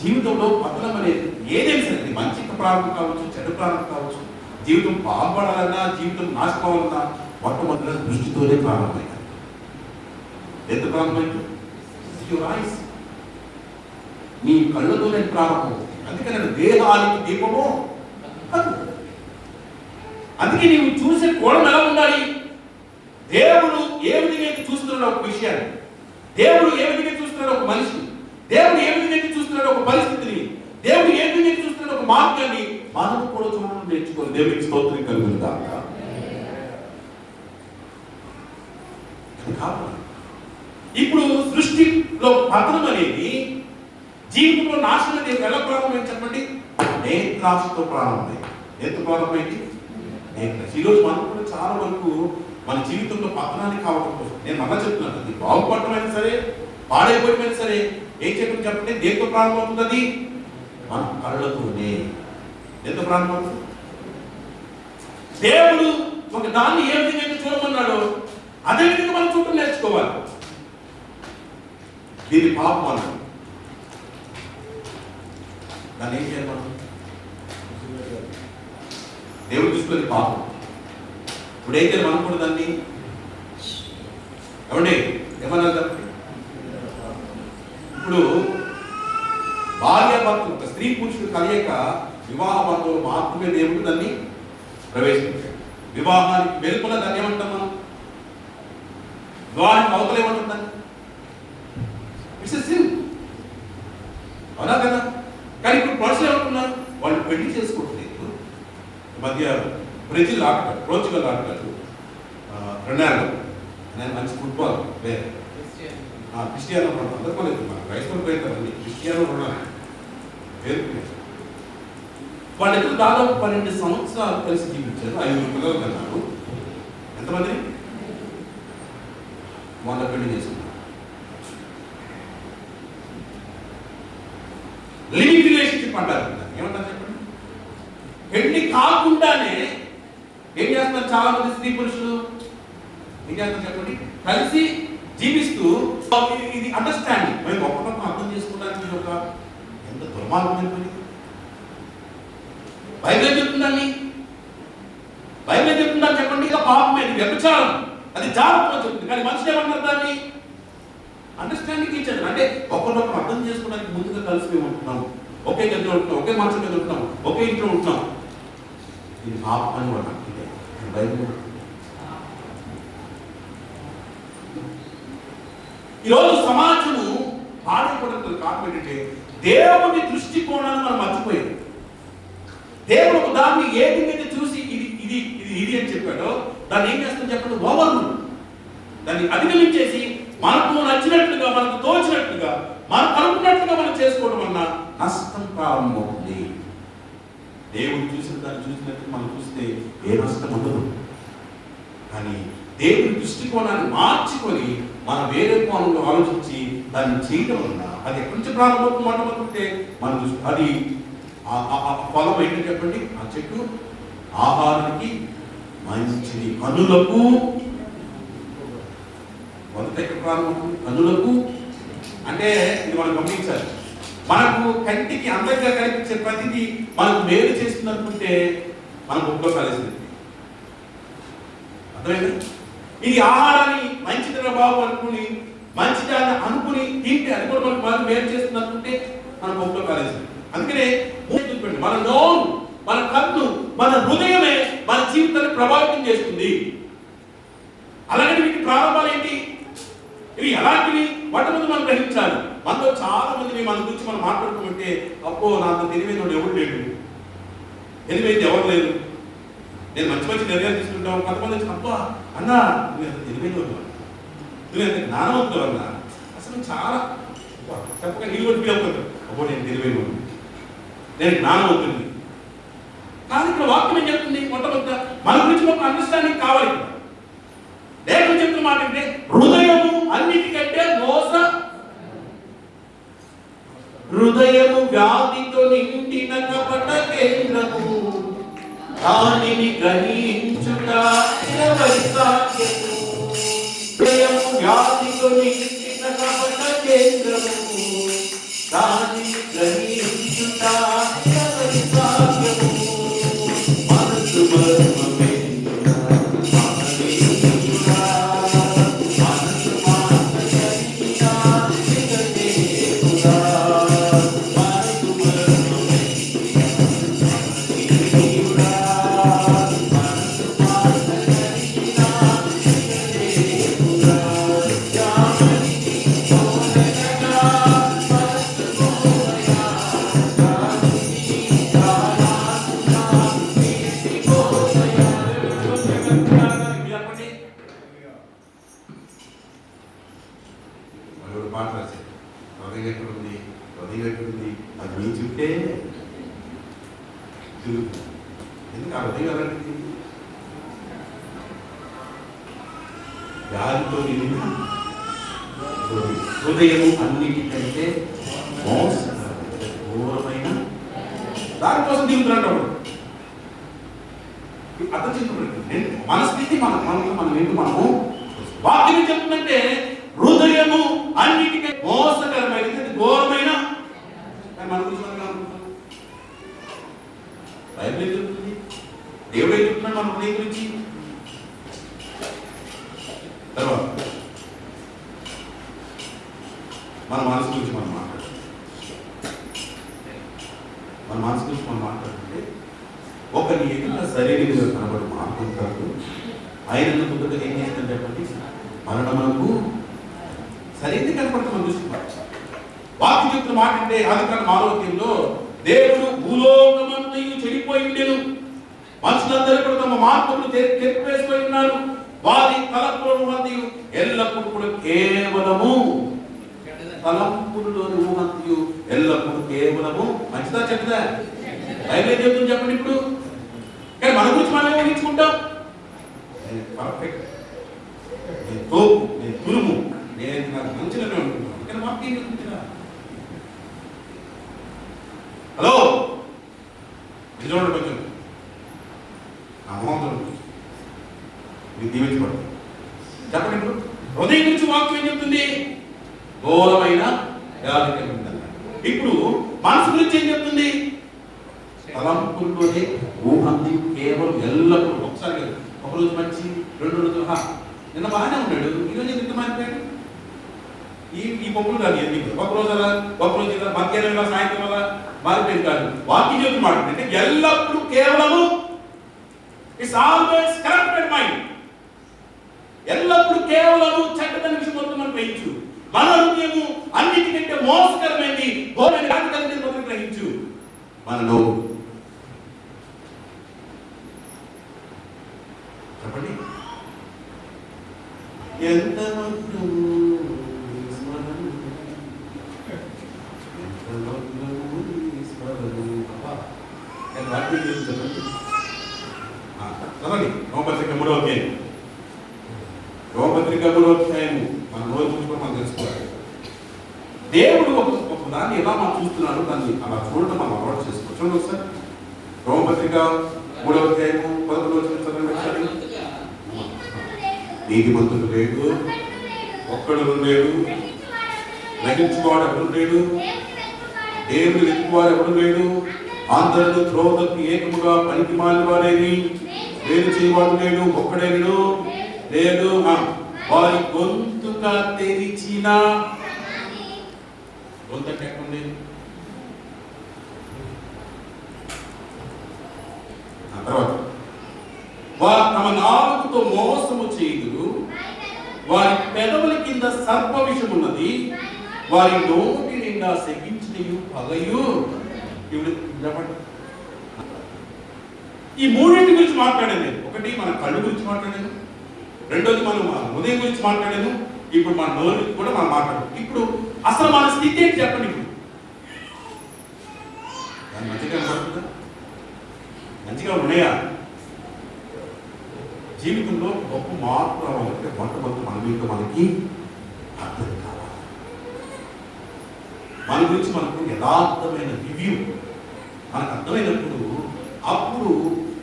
జీవితంలో పతనం అనేది ఏదైనా సరే, మంచి ప్రారంభం కావచ్చు, చెడు ప్రారంభం కావచ్చు, జీవితం బాగుపడాలన్నా, జీవితం నాశనం అవ్వాలన్నా మొట్టమొదటి దృష్టితోనే ప్రారంభమైంది. ఎంత ప్రారంభమైంది? నీ కళ్ళతోనే ప్రారంభం. అందుకని దేహానికి దీపము. అందుకే నీవు చూసే కోణం ఎలా ఉండాలి? దేవుడు ఏ విధంగా చూస్తున్నాడు ఒక విషయాన్ని, దేవుడు ఏ విధంగా చూస్తున్నాడు ఒక మనిషిని, దేవుడు ఏ విధంగా చూస్తున్నాడు ఒక పరిస్థితిని, దేవుడు ఏ విధంగా చూస్తున్నాడు ఒక మార్గాన్ని, మనం కూడా చూడడం నేర్చుకోవాలి. దేవుడికి స్తోత్రం కలుగుతుందా? ఇప్పుడు సృష్టిలో పతనం అనేది, జీవితంలో నాశనం అనేది ఎలా ప్రారంభమైంది చెప్పండి? నేత్రాశతో ప్రారంభమైంది. ఎంత ప్రారంభమైంది? నేత్రాశ. ఈరోజు మనం కూడా చాలా వరకు మన జీవితంలో పతనాన్ని కావడం కోసం, నేను మళ్ళా చెప్తున్నాను, అది బాగుపడటమైనా సరే పాడైపోయినా సరే ఏం చెప్పండి చెప్పండి, దేంతో ప్రారంభమవుతుంది? మన కళ్ళతోనే. ఎంత ప్రారంభమవుతుంది? దేవుడు ఒక దాన్ని ఏ విధంగా చూడమన్నాడో అదే విధంగా మనం చూడటం నేర్చుకోవాలి. దీని పాపం అన్నాడు, దాన్ని ఏం చేయాలి మనం? దేవుడు చూసుకుని పాపం. ఇప్పుడు ఏం చేయాలి మనం కూడా దాన్ని? ఏమండి ఏమన్నారు? ఇప్పుడు భార్య భర్తలు, ఒక స్త్రీ పురుషుడు కలియక వివాహ బంధువులు మాత్రమే దేవుడు దాన్ని ప్రవేశించాడు. వివాహానికి వెలుపల దాన్ని ఏమంటాం మనం? వివాహానికి అవతల ఏమంటుందని? It's a sin. అవునా కదా? కానీ ఇప్పుడు ప్రజలు ఏమంటున్నారు? వాళ్ళు పెళ్లి చేసుకోవట్లేదు. ఈ మధ్య బ్రెజిల్ ఆటగాడు, పోర్చుగల్ ఆటగాడు రొనాల్డో ఆయన మంచి ఫుట్బాల్ ప్లేయర్, క్రిస్టియానో రొనాల్డో, అందరికీ లేదు, మన క్రైస్తవ పేరు కదండి, క్రిస్టియానో రొనాల్డో పేరు. వాళ్ళిద్దరు దాదాపు 12 సంవత్సరాలు కలిసి జీవించారు. 5 పిల్లలు కన్నారు. ఎంతమంది? 100 పెళ్లి చేసుకున్నారు. లివింగ్ రిలేషన్షిప్ అంటారు. ఏమంటారు చెప్పండి? పెళ్లి కాకుండానే ఏం చేస్తున్నారు చాలా మంది స్త్రీ పురుషులు? ఏం చేస్తున్నారు చెప్పండి? కలిసి జీవిస్తూ ఇది అండర్స్టాండింగ్, మేము ఒకరికొకరు అర్థం చేసుకోవడానికి ఇది ఒక ఎంత దుర్మార్గమైన పని. బైబిల్ చెప్తుందండి, బైబిల్ చెప్తుందని చెప్పండి. ఇక పాపమే, ఇది వ్యభిచారం, అది జాగ్రత్తగా చెప్తుంది. కానీ మనిషి ఏమన్నారు దాన్ని? అండర్స్టాండింగ్ ఇచ్చారు. అంటే ఒకరినొకరు అర్థం చేసుకోవడానికి ముందుగా కలిసి మేము ఉంటున్నాం, ఒకే గదిలో ఉంటున్నాం, ఒకే మంచం మీద ఉంటున్నాం, ఒకే ఇంట్లో ఉంటున్నాం. ఇది పాపం అని వాళ్ళు అంటే బైబిల్. ఈరోజు సమాజము బాధపడుతున్న కారణం ఏంటంటే దేవుని దృష్టికోణాన్ని మనం మర్చిపోయాం. దేవుడు ఒక దాన్ని ఏది మీద చూసి ఇది ఇది ఇది ఇది అని చెప్పాడో దాన్ని ఏం చేస్తాం చెప్పండి? ఓవర్ దాన్ని అధిగమించేసి మనకు నచ్చినట్లుగా, మనకు తోచినట్లుగా, మనకు అనుకున్నట్లుగా మనం చేసుకోవడం వల్ల నష్టం ప్రారంభమవుతుంది. దేవుడు చూసిన దాన్ని చూసినట్టు మనం చూస్తే ఏ నష్టం ఉండదు. కానీ దేవుని దృష్టికోణాన్ని మార్చుకొని మనం వేరే కోణంలో ఆలోచించి దాన్ని చేయడం వల్ల అది ఎక్కడి నుంచి ప్రారంభమవుతుంది మాట్లాడుతుంటే మనం అది ఫలం ఏంటని చెప్పండి? ఆ చెట్టు ఆహారానికి మంచిది, కనులకు మొదట ప్రారంభమవుతుంది. కనులకు అంటే ఇది మనం గమనించాలి. మనకు కంటికి అందంగా కనిపించే ప్రతిదీ మనకు మేలు చేస్తుంది అనుకుంటే మనకు ఒక్కోసారి అర్థమైంది. ఇది ఆహారాన్ని మంచిదిగా బాబు అనుకుని మంచిదాన్ని అనుకుని తింటే అది కూడా మనకు మేలు చేస్తుంది అనుకుంటే మనకు ఒక్కోసారి. అందుకనే మన నోరు, మన కన్ను, మన హృదయమే మన జీవితాన్ని ప్రభావితం చేస్తుంది. అలాగే వీటి ప్రారంభాలు ఏంటి? ఇవి ఎలాంటివి? వాటి ముందు మనం గ్రహించాలి. మనతో చాలా మంది మన గురించి మనం మాట్లాడుకుంటే అప్పో నాకు తెలివైన ఎవరు లేడు, తెలివైతే ఎవరు లేరు, నేను మంచి మంచి నిర్ణయాలు తీసుకుంటాను. కొంతమంది అబ్బా అన్నా నువ్వు ఎంత తెలివైన వాళ్ళు, నువ్వు ఎంత జ్ఞానవంతులు అన్నా, అసలు చాలా చెప్పగా నీళ్ళు కూడా ఫీల్ అవుతుంది. అబ్బో నేను తెలివైన వాళ్ళు, నేను జ్ఞానవంతుని. కానీ ఇక్కడ వాక్యం ఏం చెప్తుంది? మొట్టమొదట మన గురించి ఒక అండర్స్టాండింగ్ కావాలి. దేవుడు చెప్తున్న మాట అంటే హృదయము అన్నిటికంటే హృదయము వ్యాధితో నిండిన కపట కేంద్రము, దానిని గ్రహించుట వైసాఖ్యము. హృదయము వ్యాధితో నిండిన కపట కేంద్రము, దానిని గ్రహించుట వైసాఖ్యము. మనసు మర్మమే వ్యాధితో నిండిన హృదయము అన్నిటికంటే ఘోరమైన దానికోసం దిగుతున్నాడు. అర్థం చేసుకోండి మన స్థితి, మనం ఏంటి, మనము వాక్యం చెప్తుందంటే హృదయము అన్నిటికంటే మోసకరమైనది, ఘోరమైన. మన గురించి బైబిల్ చెప్తుంది, దేవుడే చెప్తున్నాడు మన హృదయం గురించి. తర్వాత మన మనసు గురించి మనం మాట్లాడుతుంటే ఒకరి ఎదుట సరైనదిగా కనబడి మాట్లాడతారు. ఆయన ముందుగా ఏం చేస్తుందని చెప్పండి, మరణమునకు సరైనది కనపడుతున్న దృష్టి వాక్యం చెప్తున్న మాట అంటే ఆదికాండం 6వ అధ్యాయంలో దేవుడు భూలోకమంతయు చెడిపోయి ఉండెను, మనుషులందరూ కూడా తమ మార్గములు తెప్పివేసుకొని ఉన్నారు, వారి తలంపులను మధ్య ఎల్లప్పుడూ కూడా కేవలము తలంపుల్లోని ఊహంతయు ఎల్లప్పుడూ కేవలము మంచిదా చెడ్డదా? బైబిల్ ఏం చెప్తుంది చెప్పండి ఇప్పుడు. కానీ మన గురించి మనం ఊహించుకుంటాం, నేను పర్ఫెక్ట్, నేను తోపు, నేను తురుము, నేను నాకు మంచిగానే ఉంటున్నాను. కానీ మాకు ఏం చెప్తుందా? హలో నిజంగా కొంచెం అమౌంట్ మీకు దీవించబడుతుంది. చెప్పండి ఇప్పుడు హృదయం గురించి వాక్యం ఏం చెప్తుంది? ఘోరమైన వ్యాధి. ఇప్పుడు మనసు గురించి ఏం చెప్తుంది? తలంపుల్లోనే ఊహంది కేవలం ఎల్లప్పుడూ. ఒకసారి ఒకరోజు మంచి, 2 రోజులు నిన్న బాగానే ఉన్నాడు, ఈరోజు ఇంత మారిపోయాడు. ఈ పప్పులు కాదు ఎందుకు ఒకరోజు అలా, ఒకరోజు ఇలా, మధ్యాహ్నం ఇలా, సాయంత్రం అలా మారిపోయింది కాదు. వాక్యం చెప్తూ మాట్లాడుతుంటే ఎల్లప్పుడూ కేవలము ఇట్స్ ఆల్వేస్ కరప్టెడ్ మైండ్. ఎల్లప్పుడూ కేవలము చెడ్డదని విషయం మొత్తం మనం గ్రహించు. మన హృదయము అన్నిటికంటే మోసకరమైనది, ఘోరమైన వ్యాధి మొత్తం గ్రహించు. మనలో చెప్పండి ఎంత చదవండి రోమపత్రిక 3వ అధ్యాయం. రోమపత్రిక 3వ అధ్యాయం మనం రోజు చూసుకొని మనం తెలుసుకోవాలి. దేవుడు ఒక దాన్ని ఎలా మనం చూస్తున్నాడు, దాన్ని అలా చూడటం మనం అలవాటు చేసుకోవచ్చు. చూడండి ఒకసారి రోమపత్రిక 3వ అధ్యాయం 11వ వచనం చదవండి. నీతిమంతుడు లేడు, ఒక్కడు లేడు, గ్రహించువాడు ఎవరు లేడు, దేవుడు వెతుకువాడు ఎవరు లేడు, అందరూ త్రోవకు ఏకముగా పనికి మాలినవారేని, వేరు చేయవాడు లేడు, ఒక్కడే లేడు. వారి గొంతుగా తెరిచిన గొంతెక్కండి. తర్వాత వారు తమ నాలుకతో మోసము చేయుదురు, వారి పెదవుల కింద సర్ప విషమున్నది, వారి నోటి నిండా శపించయు పగయు. ఈ మూడింటి గురించి మాట్లాడాను నేను. ఒకటి మన కళ్ళు గురించి మాట్లాడాను, రెండోది మనం హృదయం గురించి మాట్లాడాను, ఇప్పుడు మన నోరు గురించి కూడా మనం మాట్లాడాము. ఇప్పుడు అసలు మన స్థితి ఏంటి చెప్పండి. ఇప్పుడు మంచిగా కనపడుతుందా? మంచిగా ఉన్నాయా? జీవితంలో గొప్ప మార్పు రావాలంటే మొట్టమొదటి మన మీద మనకి అర్థం కావాలి. మన గురించి మనకు యథార్థమైన రివ్యూ మనకు అర్థమైనప్పుడు అప్పుడు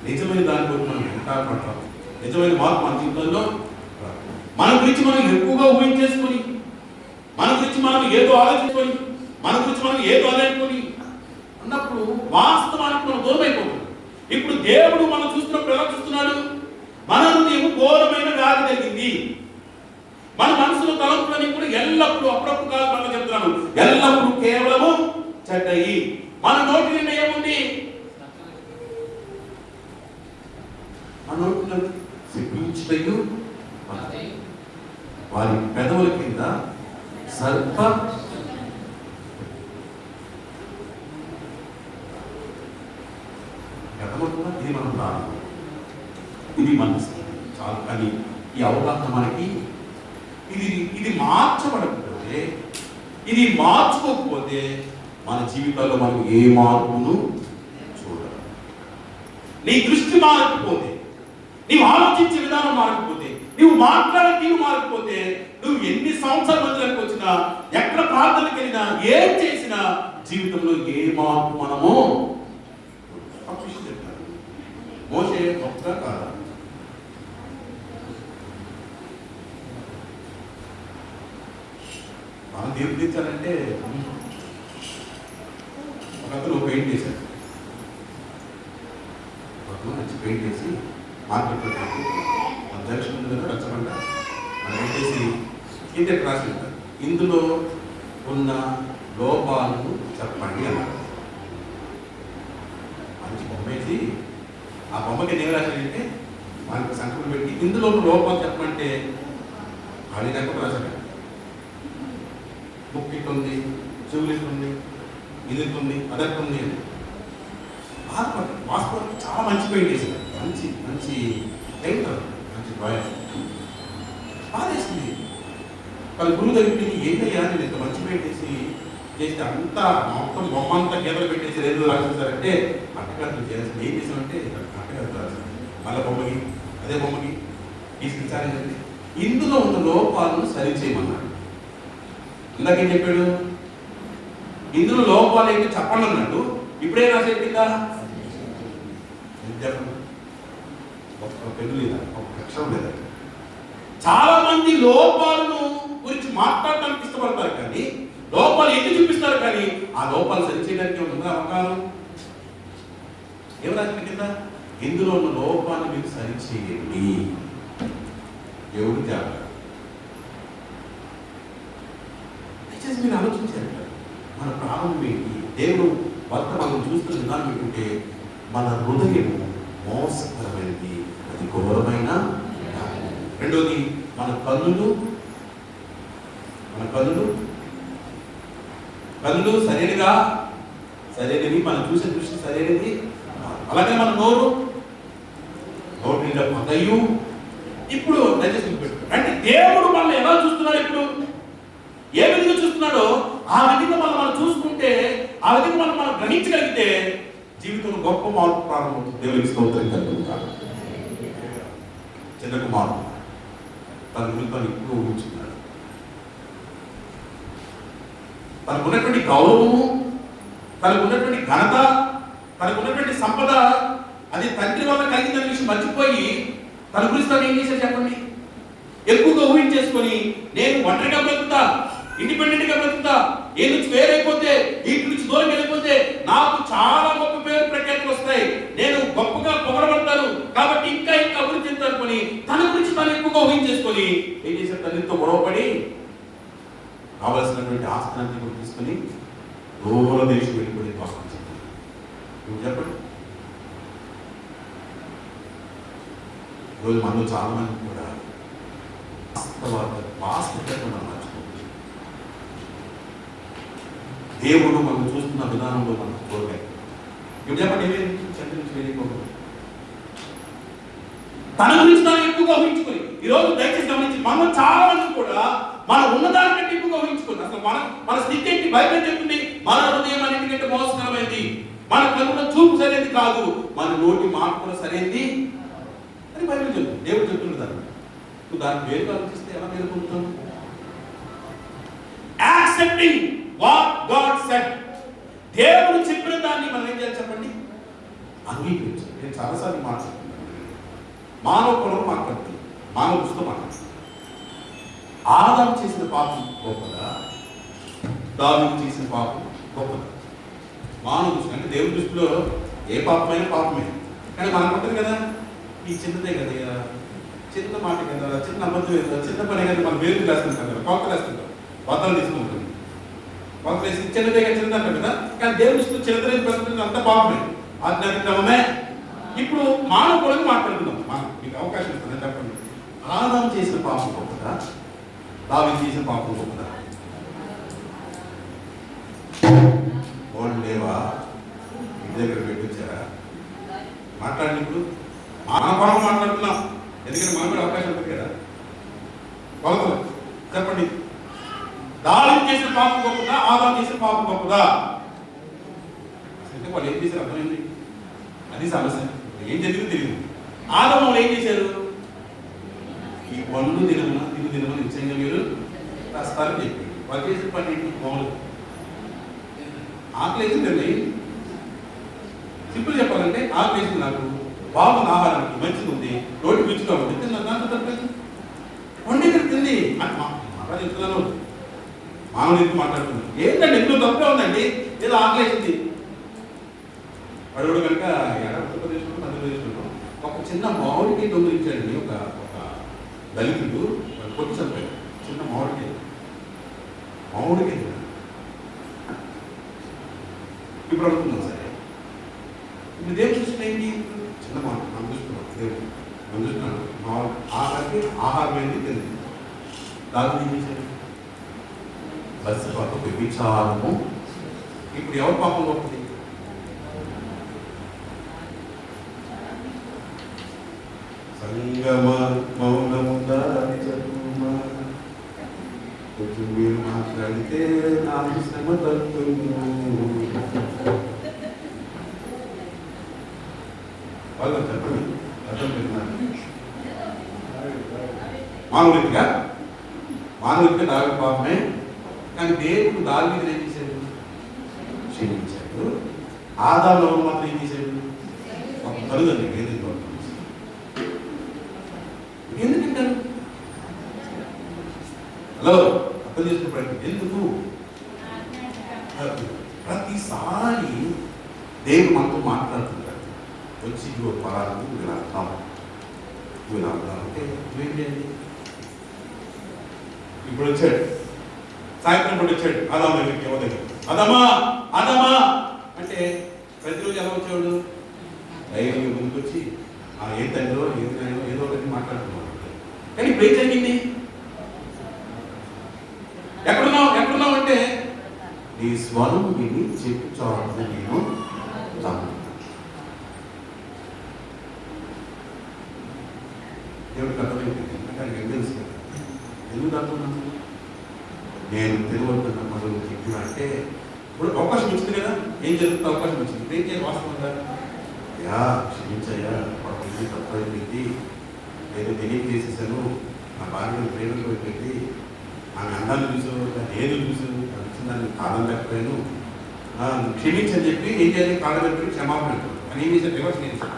నిజమైన దాని గురించి మనం వెంటాడతాం. నిజమైన మార్పు మన జీవితంలో మన గురించి మనం ఎక్కువగా ఊహించేసుకొని, మన గురించి మనం ఏదో ఆలోచించుకొని, మన గురించి మనం ఏదో ఆలోచించుకొని అన్నప్పుడు వాస్తవానికి మనం దూరం అయిపోతుంది. ఇప్పుడు దేవుడు మనం చూస్తున్నప్పుడు ఎలా చూస్తున్నాడు? మన హృదయం ఘోరమైన వ్యాధి కలిగింది. మన మనసులో తలంపులని కూడా ఎల్లప్పుడూ, అప్పుడప్పుడు కాదు మనం చెప్తున్నాను, ఎల్లప్పుడూ కేవలము చెడ్డయి. మన నోటి నిండా ఏముంది? మన నోటిలో శపించుటయు, వారి పెదవుల కింద సర్ప. ఇది మనం ప్రారంభం, ఇది మన చాలు. కానీ ఈ అవగాహన మనకి ఇది మార్చబడకపోతే, ఇది మార్చుకోకపోతే మన జీవితాల్లో మనం ఏ మార్పును చూడాలి. నీ దృష్టి మారకపోతే, నీవు ఆలోచించే విధానం మారకపోతే, నువ్వు మాట్లాడే తీరు మారకపోతే, నువ్వు ఎన్ని సంవత్సరాల మందిలోకి వచ్చినా, ఎక్కడ ప్రార్థనకి వెళ్ళినా, ఏం చేసినా జీవితంలో ఏ మార్పు మనము చెప్తారు. మోషే గొప్ప కాదు, మనం తీర్చిదిద్దాలంటే ఒకప్పుడు పెయింట్ చేశాడు. ఒకప్పుడు మంచి పెయింట్ చేసి మార్కెట్లో పెట్టి జంక్షన్ రచ్చబండ మనం పెట్టేసి కింద రాసి ఉంటారు, ఇందులో ఉన్న లోపాలను చెప్పండి అన్నారు. మంచి బొమ్మేసి ఆ బొమ్మకి ఏం రాశాడంటే మనకు సంఖ్యలు పెట్టి ఇందులో లోపం చెప్పమంటే అది లేకపోతే రాశాడు. బుక్ ఇట్టుంది, చెవులు ఇట్టుంది, ఇది ఇట్టుంది, అదట్టుంది అని వాస్తవం చాలా మంచి పెయింట్ చేశాడు. మంచి మంచి పెయింటర్, మంచి డ్రాయర్. బాధేసింది. వాళ్ళ గురువు దగ్గరికి ఏంటయ్యా నేను ఇంత మంచి పెయింట్ చేస్తే అంతా మొత్తం బొమ్మ అంతా గీతలు పెట్టేసి రెండు రాసేసారంటే అట్టగారు చేయాల్సింది ఏం చేసామంటే అట్టగారు రాశారు. మళ్ళీ బొమ్మకి అదే బొమ్మకి తీసుకెళ్ళాలి. ఇందులో ఉన్న లోపాలను సరిచేయమన్నాడు. ఇందాకేం చెప్పాడు? ఇందులో లోపాలు ఏంటో చెప్పండి అన్నాడు. ఇప్పుడే రాసేది కదా ఒక పెన్ను లేదా, ఒక అక్షరం లేదా. చాలా మంది లోపాలను గురించి మాట్లాడటానికి ఇష్టపడతారు, కానీ లోపాలు ఎన్ని చూపిస్తారు, కానీ ఆ లోపాలు సరిచేయడానికి ఉందా అవకాశం? ఏం రాసిన కింద? ఇందులో ఉన్న లోపాన్ని మీరు సరిచేయండి. ఎవరు జాగ్రత్త దయచేసి మీరు ఆలోచించారు. మన ప్రారంభం ఏంటి? దేవుడు వర్తమానం చూస్తున్న విధానం ఏంటంటే మన హృదయము మోసకరమైనది, అది ఘోరమైన. రెండోది మన కన్నులు సరైనవి, మనం చూసే దృష్టి సరైనది. అలాగే మన నోరు నిండా పదయు. ఇప్పుడు అంటే దేవుడు మనల్ని ఎలా చూస్తున్నాడు? ఇప్పుడు ఏ విధంగా చూస్తున్నాడో ఆ విధంగా మనం చూసుకుంటే, ఆ విధంగా మనం గ్రహించగలిగితే జీవితంలో గొప్ప మార్పు ప్రారంభమవుతుంది. దేవునికి స్తోత్రం కలుగుతాడు. చిన్న కుమారుడు తన గురించి తను ఇప్పుడు ఊహించుకున్నాడు. తనకు ఉన్నటువంటి గౌరవము, తనకు ఉన్నటువంటి ఘనత, తనకు ఉన్నటువంటి సంపద అది తండ్రి వల్ల కలిగిందనే విషయం మర్చిపోయి తన గురించి తను ఏం చేశాడు చెప్పండి? ఎక్కువగా ఊహించేసుకొని నేను ఒంటరిగా బ్రతుకుతా, ఇండిపెండెంట్ గా బ్రతుకుతా, ఏ నుంచి వేరైపోతే, ఇంటి నుంచి దూరం వెళ్ళిపోతే నాకు చాలా గొప్ప పేరు ప్రఖ్యాతులు వస్తాయి, నేను గొప్పగా పొగడబడతాను, కాబట్టి ఇంకా అభివృద్ధి చెందాలనుకొని తన గురించి తను ఎక్కువగా ఊహించేసుకొని ఏం చేశాడు? తల్లితో గొడవపడి కావలసినటువంటి ఆస్తిని కూడా తీసుకొని దూర దేశం వెళ్ళిపోయి వాస్తవం చెప్తాను. నువ్వు చెప్పండి. ఈరోజు మనలో చాలా మంది కూడా వాస్తవికతను మర్చిపోతుంది. దేవుడు మనం చూస్తున్న విధానంలో మనకు చూడలేదు. ఇప్పుడు చెప్పండి, ఏమేమి చంద్ర నుంచి వెళ్ళిపోతుంది. తన గురించి తాను ఎక్కువగా ఊహించుకొని ఈరోజు దయచేసి గమనించి మనం చాలా మంది కూడా మనం ఉన్నదానికంటే ఎక్కువగా ఊహించుకుంటాం. అసలు మన స్థితి ఏంటి? బైబిల్ చెప్తుంది మన హృదయం అన్నిటికంటే మోసకరమైంది, మన కనుక చూపు సరైనది కాదు, మన నోటి మాట కూడా సరైనది అని బైబిల్ చెప్తుంది. దేవుడు చెప్తుంది దాన్ని. నువ్వు దాన్ని వేరు ఆలోచిస్తే ఎలా మేలుకుంటావు? Accepting what God said. దేవుడు చెప్పిన దాన్ని మనం ఏం చేయాలి చెప్పండి? అంగీకరించాలి. నేను చాలాసార్లు మాట్లాడుతున్నాను, మానవ కులం మాట్లాడుతున్నాను, మానవ దృష్టితో మాట్లాడుతున్నాను. ఆదాము చేసిన పాపం గొప్పదా, దావీదు చేసిన పాపం గొప్పదా? మానవ దృష్టి అంటే దేవుడి దృష్టిలో ఏ పాపమైనా పాపమే, కానీ మనకు ఉంటుంది కదా, ఈ చిన్నదే కదా, చిన్న మాట కదా, చిన్న అబద్ధం కదా, చిన్న పని కదా, మనం వేరు వేస్తుంటాం కదా, కొలతలు వేస్తుంటాం, బద్దలు తీసుకుంటాం, కొలతలు వేసి చిన్నదే కదా, చిన్నది అంటాం కదా. కానీ దేవుడి దృష్టిలో చిన్నదే ప్రశ్న అంత పాపమే, ఆధ్యాత్మిక క్రమమే. ఇప్పుడు మానవ కూడా మాట్లాడుతున్నాం. మీకు అవకాశం ఇస్తుంది చెప్పండి. ఆదాము చేసిన పాపం గొప్పదా, దావీదు చేసిన పాపం గొప్పదా? వాళ్ళు లేవా? ఇంటి దగ్గర పెట్టించారా? మాట్లాడండి. ఇప్పుడు మన పాపం మాట్లాడుతున్నాం, ఎందుకంటే మనకు కూడా అవకాశం ఉంటుంది కదా. కొలతలు చెప్పండి. దావీదు చేసిన పాపం గొప్పదా, ఆదాము చేసిన పాపం గొప్పదా? అంటే వాళ్ళు ఏం చేశారు అర్థమైంది? అది సమస్య. ఏం జరిగిందో తెలియదు. ఆదాము వాళ్ళు ఏం చేశారు? ఈ పనులు దినమున నిశ్చయంగా మీరు రాస్తారని చెప్పి వాళ్ళు చేసిన పని మామూలు ఆకలి వేసిందండి. సింపుల్ చెప్పాలంటే ఆకలి వేసింది, నాకు బాగుంది, ఆహారానికి మంచిది ఉంది, రోడ్డు రుచిగా ఉంది, తిన్న దాంట్లో తప్పేది వండి తింది అని మాట చెప్తున్నాను. మామూలు ఎందుకు మాట్లాడుతున్నాను? ఏంటంటే ఎందుకు తప్పే ఉందండి, ఏదో ఆకలి వేసింది. వాడు కనుక ఆంధ్రప్రదేశ్లో మధ్యప్రదేశ్లో ఒక చిన్న మామిడికి దొంగిలించాడండి. ఒక దళితుడు కొట్టి చంపాడు. చిన్న మామిడికి ఇప్పుడు అనుకుందాం సరే. ఇప్పుడు దేవుడు చూసిన ఏంటి? చిన్న మాట మనం చూస్తున్నాం, దేవుడు మనం చూస్తున్నాడు. ఆఖరికి ఆహారం ఏంది తింది. దాని ఏం చేశాడు? బస్సు వ్యభిచారము. ఇప్పుడు ఎవరి పాపం గొప్పది? సంగమ మౌనము దారి చదువుమా, కొంచెం మీరు మాట్లాడితే నాకు శ్రమ తగ్గుతుంది. వాళ్ళు చెప్పండి, అర్థం పెడుతున్నారు. మానవుడిగా దావి పాపమే, కానీ దేవుడు దావి మీద ఏం చేశాడు? క్షమించాడు. ఆదాంలో మాత్రం ఏం చేశాడు? ఒక కలుదండి ఎందుకంటారు? హలో, అర్థం చేసుకున్నప్పుడు ఎందుకు? ప్రతిసారి దేవుడు మనతో మాట్లాడుతుంటాడు. వచ్చి ఇదిగో పరాలు వినార్థం అంటే ఏం చేయండి? ఇప్పుడు వచ్చాడు, సాయంత్రం పూట వచ్చాడు ఆదాము దగ్గరికి. ఎవరి దగ్గర? అదమా అంటే ప్రతిరోజు ఎలా వచ్చేవాడు? ధైర్యంగా ముందుకు వచ్చి ఏం తండ్రో ఏదో ఒకటి మాట్లాడుతున్నాడు. కానీ ఇప్పుడు ఏం జరిగింది? ఎక్కడున్నావు అంటే నీ స్వరం విని చెప్పు చాలని నేను దేవుడికి అర్థమైంది. నాకు ఏం తెలుసు కదా, ఎందుకు దాటున్నాను నేను తెలియకుండా మరో చెప్పిన అంటే ఇప్పుడు అవకాశం వచ్చింది కదా, ఏం జరుగుతుంది? అవకాశం వచ్చింది. ఇప్పుడు ఏం చేయాలి? వాస్తవం కదా, యా క్షమించయ్యా, ఇది తప్పైపోయింది, నేను తెలియక చేసేసాను, నా భార్యను ప్రేమకు అయిపోయింది, ఆమె అందాన్ని చూసాను, నేను చూసాను, దాన్ని కాలం లేకపోయాను, క్షమించని చెప్పి ఏం చేయాలి? కాలం పెట్టుకుని క్షమాపణ అని ఏం చేశాను? రివర్స్ చేశాను.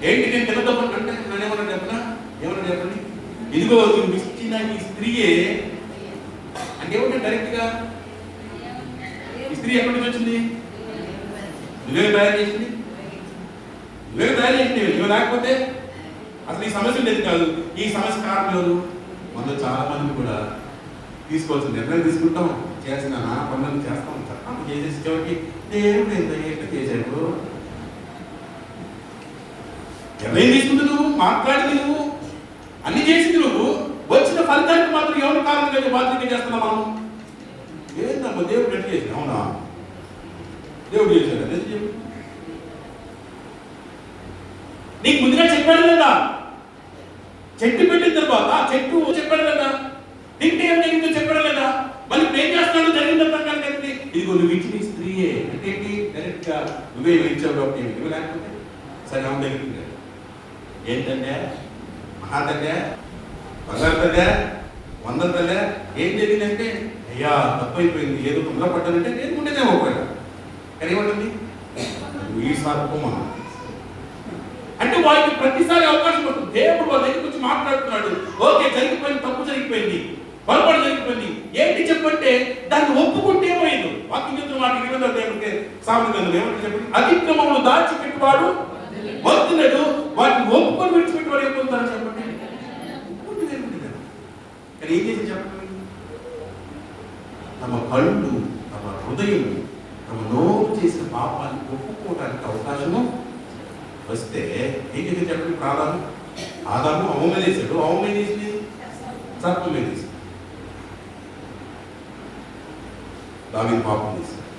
ఏంటి నేను తినదప్పని అంటే నేను ఏమన్నా చెప్పండి, ఇదిగో నువ్వు ఇచ్చిన ఈ స్త్రీయే అంటే ఏమంటే డైరెక్ట్గా ఈ స్త్రీ ఎక్కడి నుంచి వచ్చింది? నువ్వే తయారు చేసింది, నువ్వు లేకపోతే అసలు ఈ సమస్య లేదు కాదు. ఈ సమస్య కారణం ఎవరు? మనలో చాలా మంది కూడా తీసుకోవాల్సిన నిర్ణయం తీసుకుంటాం, చేసిన నా పనులను చేస్తాం, చక్కగా చేసేసి చివరికి దేవుడు ఎంత చేశాడు? నిర్ణయం తీసుకుంది నువ్వు, మాట్లాడింది నువ్వు, అన్ని చేసింది నువ్వు, వచ్చిన ఫలితానికి మాత్రం ఎవరు కారణంగా బాధ్యత చేస్తున్నావు మనం? ఏంటమ్మా దేవుడు ఎట్లా చేసింది? అవునా దేవుడు చేశాడు అనేది చెప్పు. నీకు ముందుగా చెప్పాడు కదా, చెట్టు పెట్టిన తర్వాత చెట్టు చెప్పాడు కదా, తింటే ఏం జరిగిందో చెప్పాడు కదా, మళ్ళీ ఏం చేస్తున్నాడు జరిగిందంతా కలిపి ఇదిగో నువ్వు ఇచ్చిన స్త్రీయే అంటే ఏంటి? డైరెక్ట్ గా నువ్వే ఇచ్చావు కాబట్టి ఏమి లేకపోతే సరే ఆమె దగ్గరికి ఏంటంటే మహాతల్య, బంగారు తల్య, వందల తల్య, ఏం జరిగిందంటే అయ్యా తప్పైపోయింది, ఏదో తొందర పడ్డానంటే నేను ఉండేదేమో పోయా, కానీ ఏమంటుంది? ఈ సార్పమా అంటే వాళ్ళకి ప్రతిసారి అవకాశం వస్తుంది. దేవుడు వాళ్ళ దగ్గరికి వచ్చి మాట్లాడుతున్నాడు. ఓకే, జరిగిపోయింది, తప్పు జరిగిపోయింది, పొరపాటు జరిగిపోయింది, ఏంటి చెప్పంటే దాన్ని ఒప్పుకుంటే ఏమైంది? వాక్యం చెప్తున్న వాటికి దేవుడికి సామెతలు ఏమంటే చెప్పండి, అతిక్రమములు దాచిపెట్టువాడు వస్తున్నాడు, వాటిని ఒప్పుకొని విడిచిపెట్టువాడు ఏమవుతారని చెప్పండి. కానీ ఏం చేసి చెప్పండి? తమ కళ్ళు, తమ హృదయం, తమ నోరు చేసిన పాపాన్ని ఒప్పుకోవడానికి అవకాశము వస్తే ఏం చేసి చెప్పండి? ఆదాము అవమే చేశాడు, అవమే చేసింది సర్పం మీద చేసింది, దావీదు పాపం చేశాడు,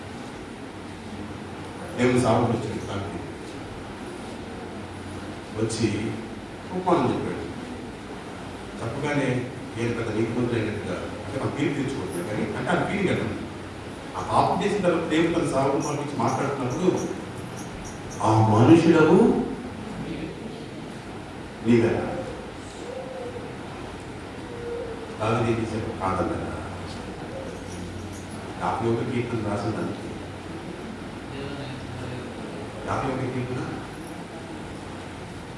దేవుని సాగు వచ్చాడు, దానికి వచ్చి ఉపమానం చెప్పాడు. తప్పగానే ఏం పెద్ద నీతిమంతులు అయినట్టుగా అంటే మనం తీర్పు తెచ్చుకోవట్లేదు, కానీ అంటే ఆ ఫీలింగ్ ఎట్లా ఆ పాపం చేసిన తర్వాత దేవుడు తన సాగు పంపించి మాట్లాడుతున్నప్పుడు ఆ మనుషులకు నీవే దావీదు ఏం చేశాడు? కాదన్నా 51 కీర్తన రాసిందానికి 51 కీర్తన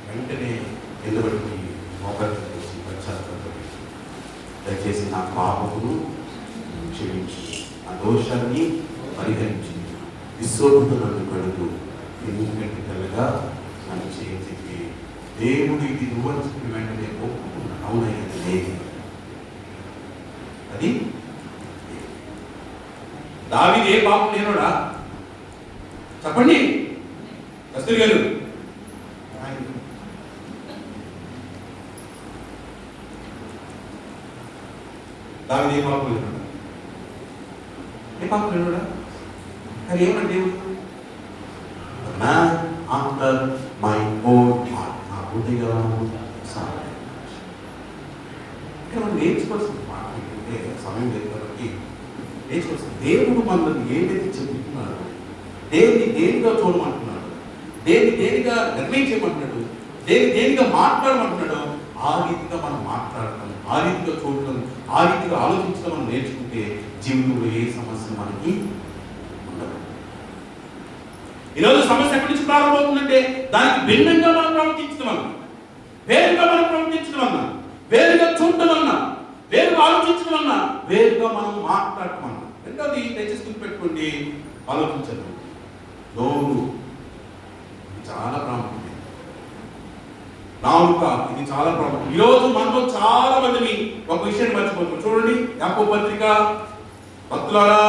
వెంటనే నిలబడిపోయి మోకాళ్ళ వచ్చి పశ్చాత్తాపడి దయచేసి నా పాపమును క్షమించి ఆ దోషాన్ని పరిహరించి విశ్వముతో నన్ను కడుగు, ఎందుకంటే తెల్లగా నన్ను చేయని చెప్పి దేవుడు ఇది నువ్వని చెప్పి వెంటనే ఒప్పుకున్నాను. అవునయ్యే అది దావీదు ఏ పాపం లేనోడా? చెప్పండి కస్తూరి గారు, దాని ఏ పాపం లేనుడా, ఏ పాపం లేనుడా. కానీ ఏమన్నా దేవుడు man after my own heart, నా హృదయము సాధన. ఇక్కడ మనం నేర్చుకోవాల్సిన మాట ఏంటంటే, సమయం లేదు కాబట్టి నేర్చుకోవాల్సిన, దేవుడు మనల్ని ఏదైతే చెబుతున్నాడు, దేవుని దేనిగా చూడమంటున్నాడు, దేనిగా నిర్ణయించమంటున్నాడు, దేనిగా మాట్లాడమంటున్నాడు, ఆ రీతిగా మనం మాట్లాడటం, ఆ రీతిగా చూడటం, ఆ రీతిగా ఆలోచించడం మనం నేర్చుకుంటే జీవితంలో ఏ సమస్య మనకి ఉండదు. ఈరోజు సమస్య ఎక్కడి నుంచి ప్రారంభమవుతుందంటే దానికి భిన్నంగా మనం ప్రవర్తించడం వల్ల, వేరుగా మనం ప్రవర్తించడం వల్ల, వేరుగా చూడటం వల్ల, వేరుగా ఆలోచించడం వల్ల, వేరుగా మనం మాట్లాడటం వల్ల. రెండోది దయచేసి గుర్తుపెట్టుకోండి, ఆలోచించండి. నోరు చాలా ప్రాముఖ్యం. నాలుక ఇది చాలా ప్రాముఖ్యం. ఈరోజు మనలో చాలా మందిని ఒక విషయాన్ని మర్చిపోతున్నాం. చూడండి, యాకోబు పత్రిక, భక్తులారా,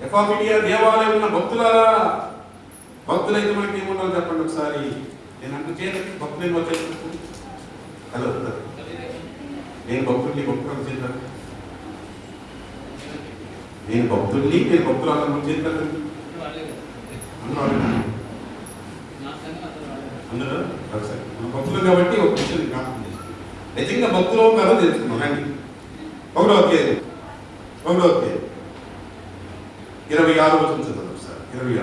ఎఫాఫిడియా దేవాలయం ఉన్న భక్తులారా, భక్తులైతే మనకి ఏముండాలి చెప్పండి ఒకసారి. నేను అంటూ చేయడానికి భక్తులైన వచ్చేసి హలో, నేను భక్తుల్ని భక్తులను చేశాను, నేను భక్తుల్ని నేను భక్తులను చేశాను అందరూ ఒకసారి మనం భక్తులు కాబట్టి ఒక విషయం జ్ఞాపకం చేస్తాం. నిజంగా భక్తులు కాదో తెలుసుకున్నాం. రండి, ఒకటో అధ్యాయం 26 వచనం చదువు ఒకసారి. 26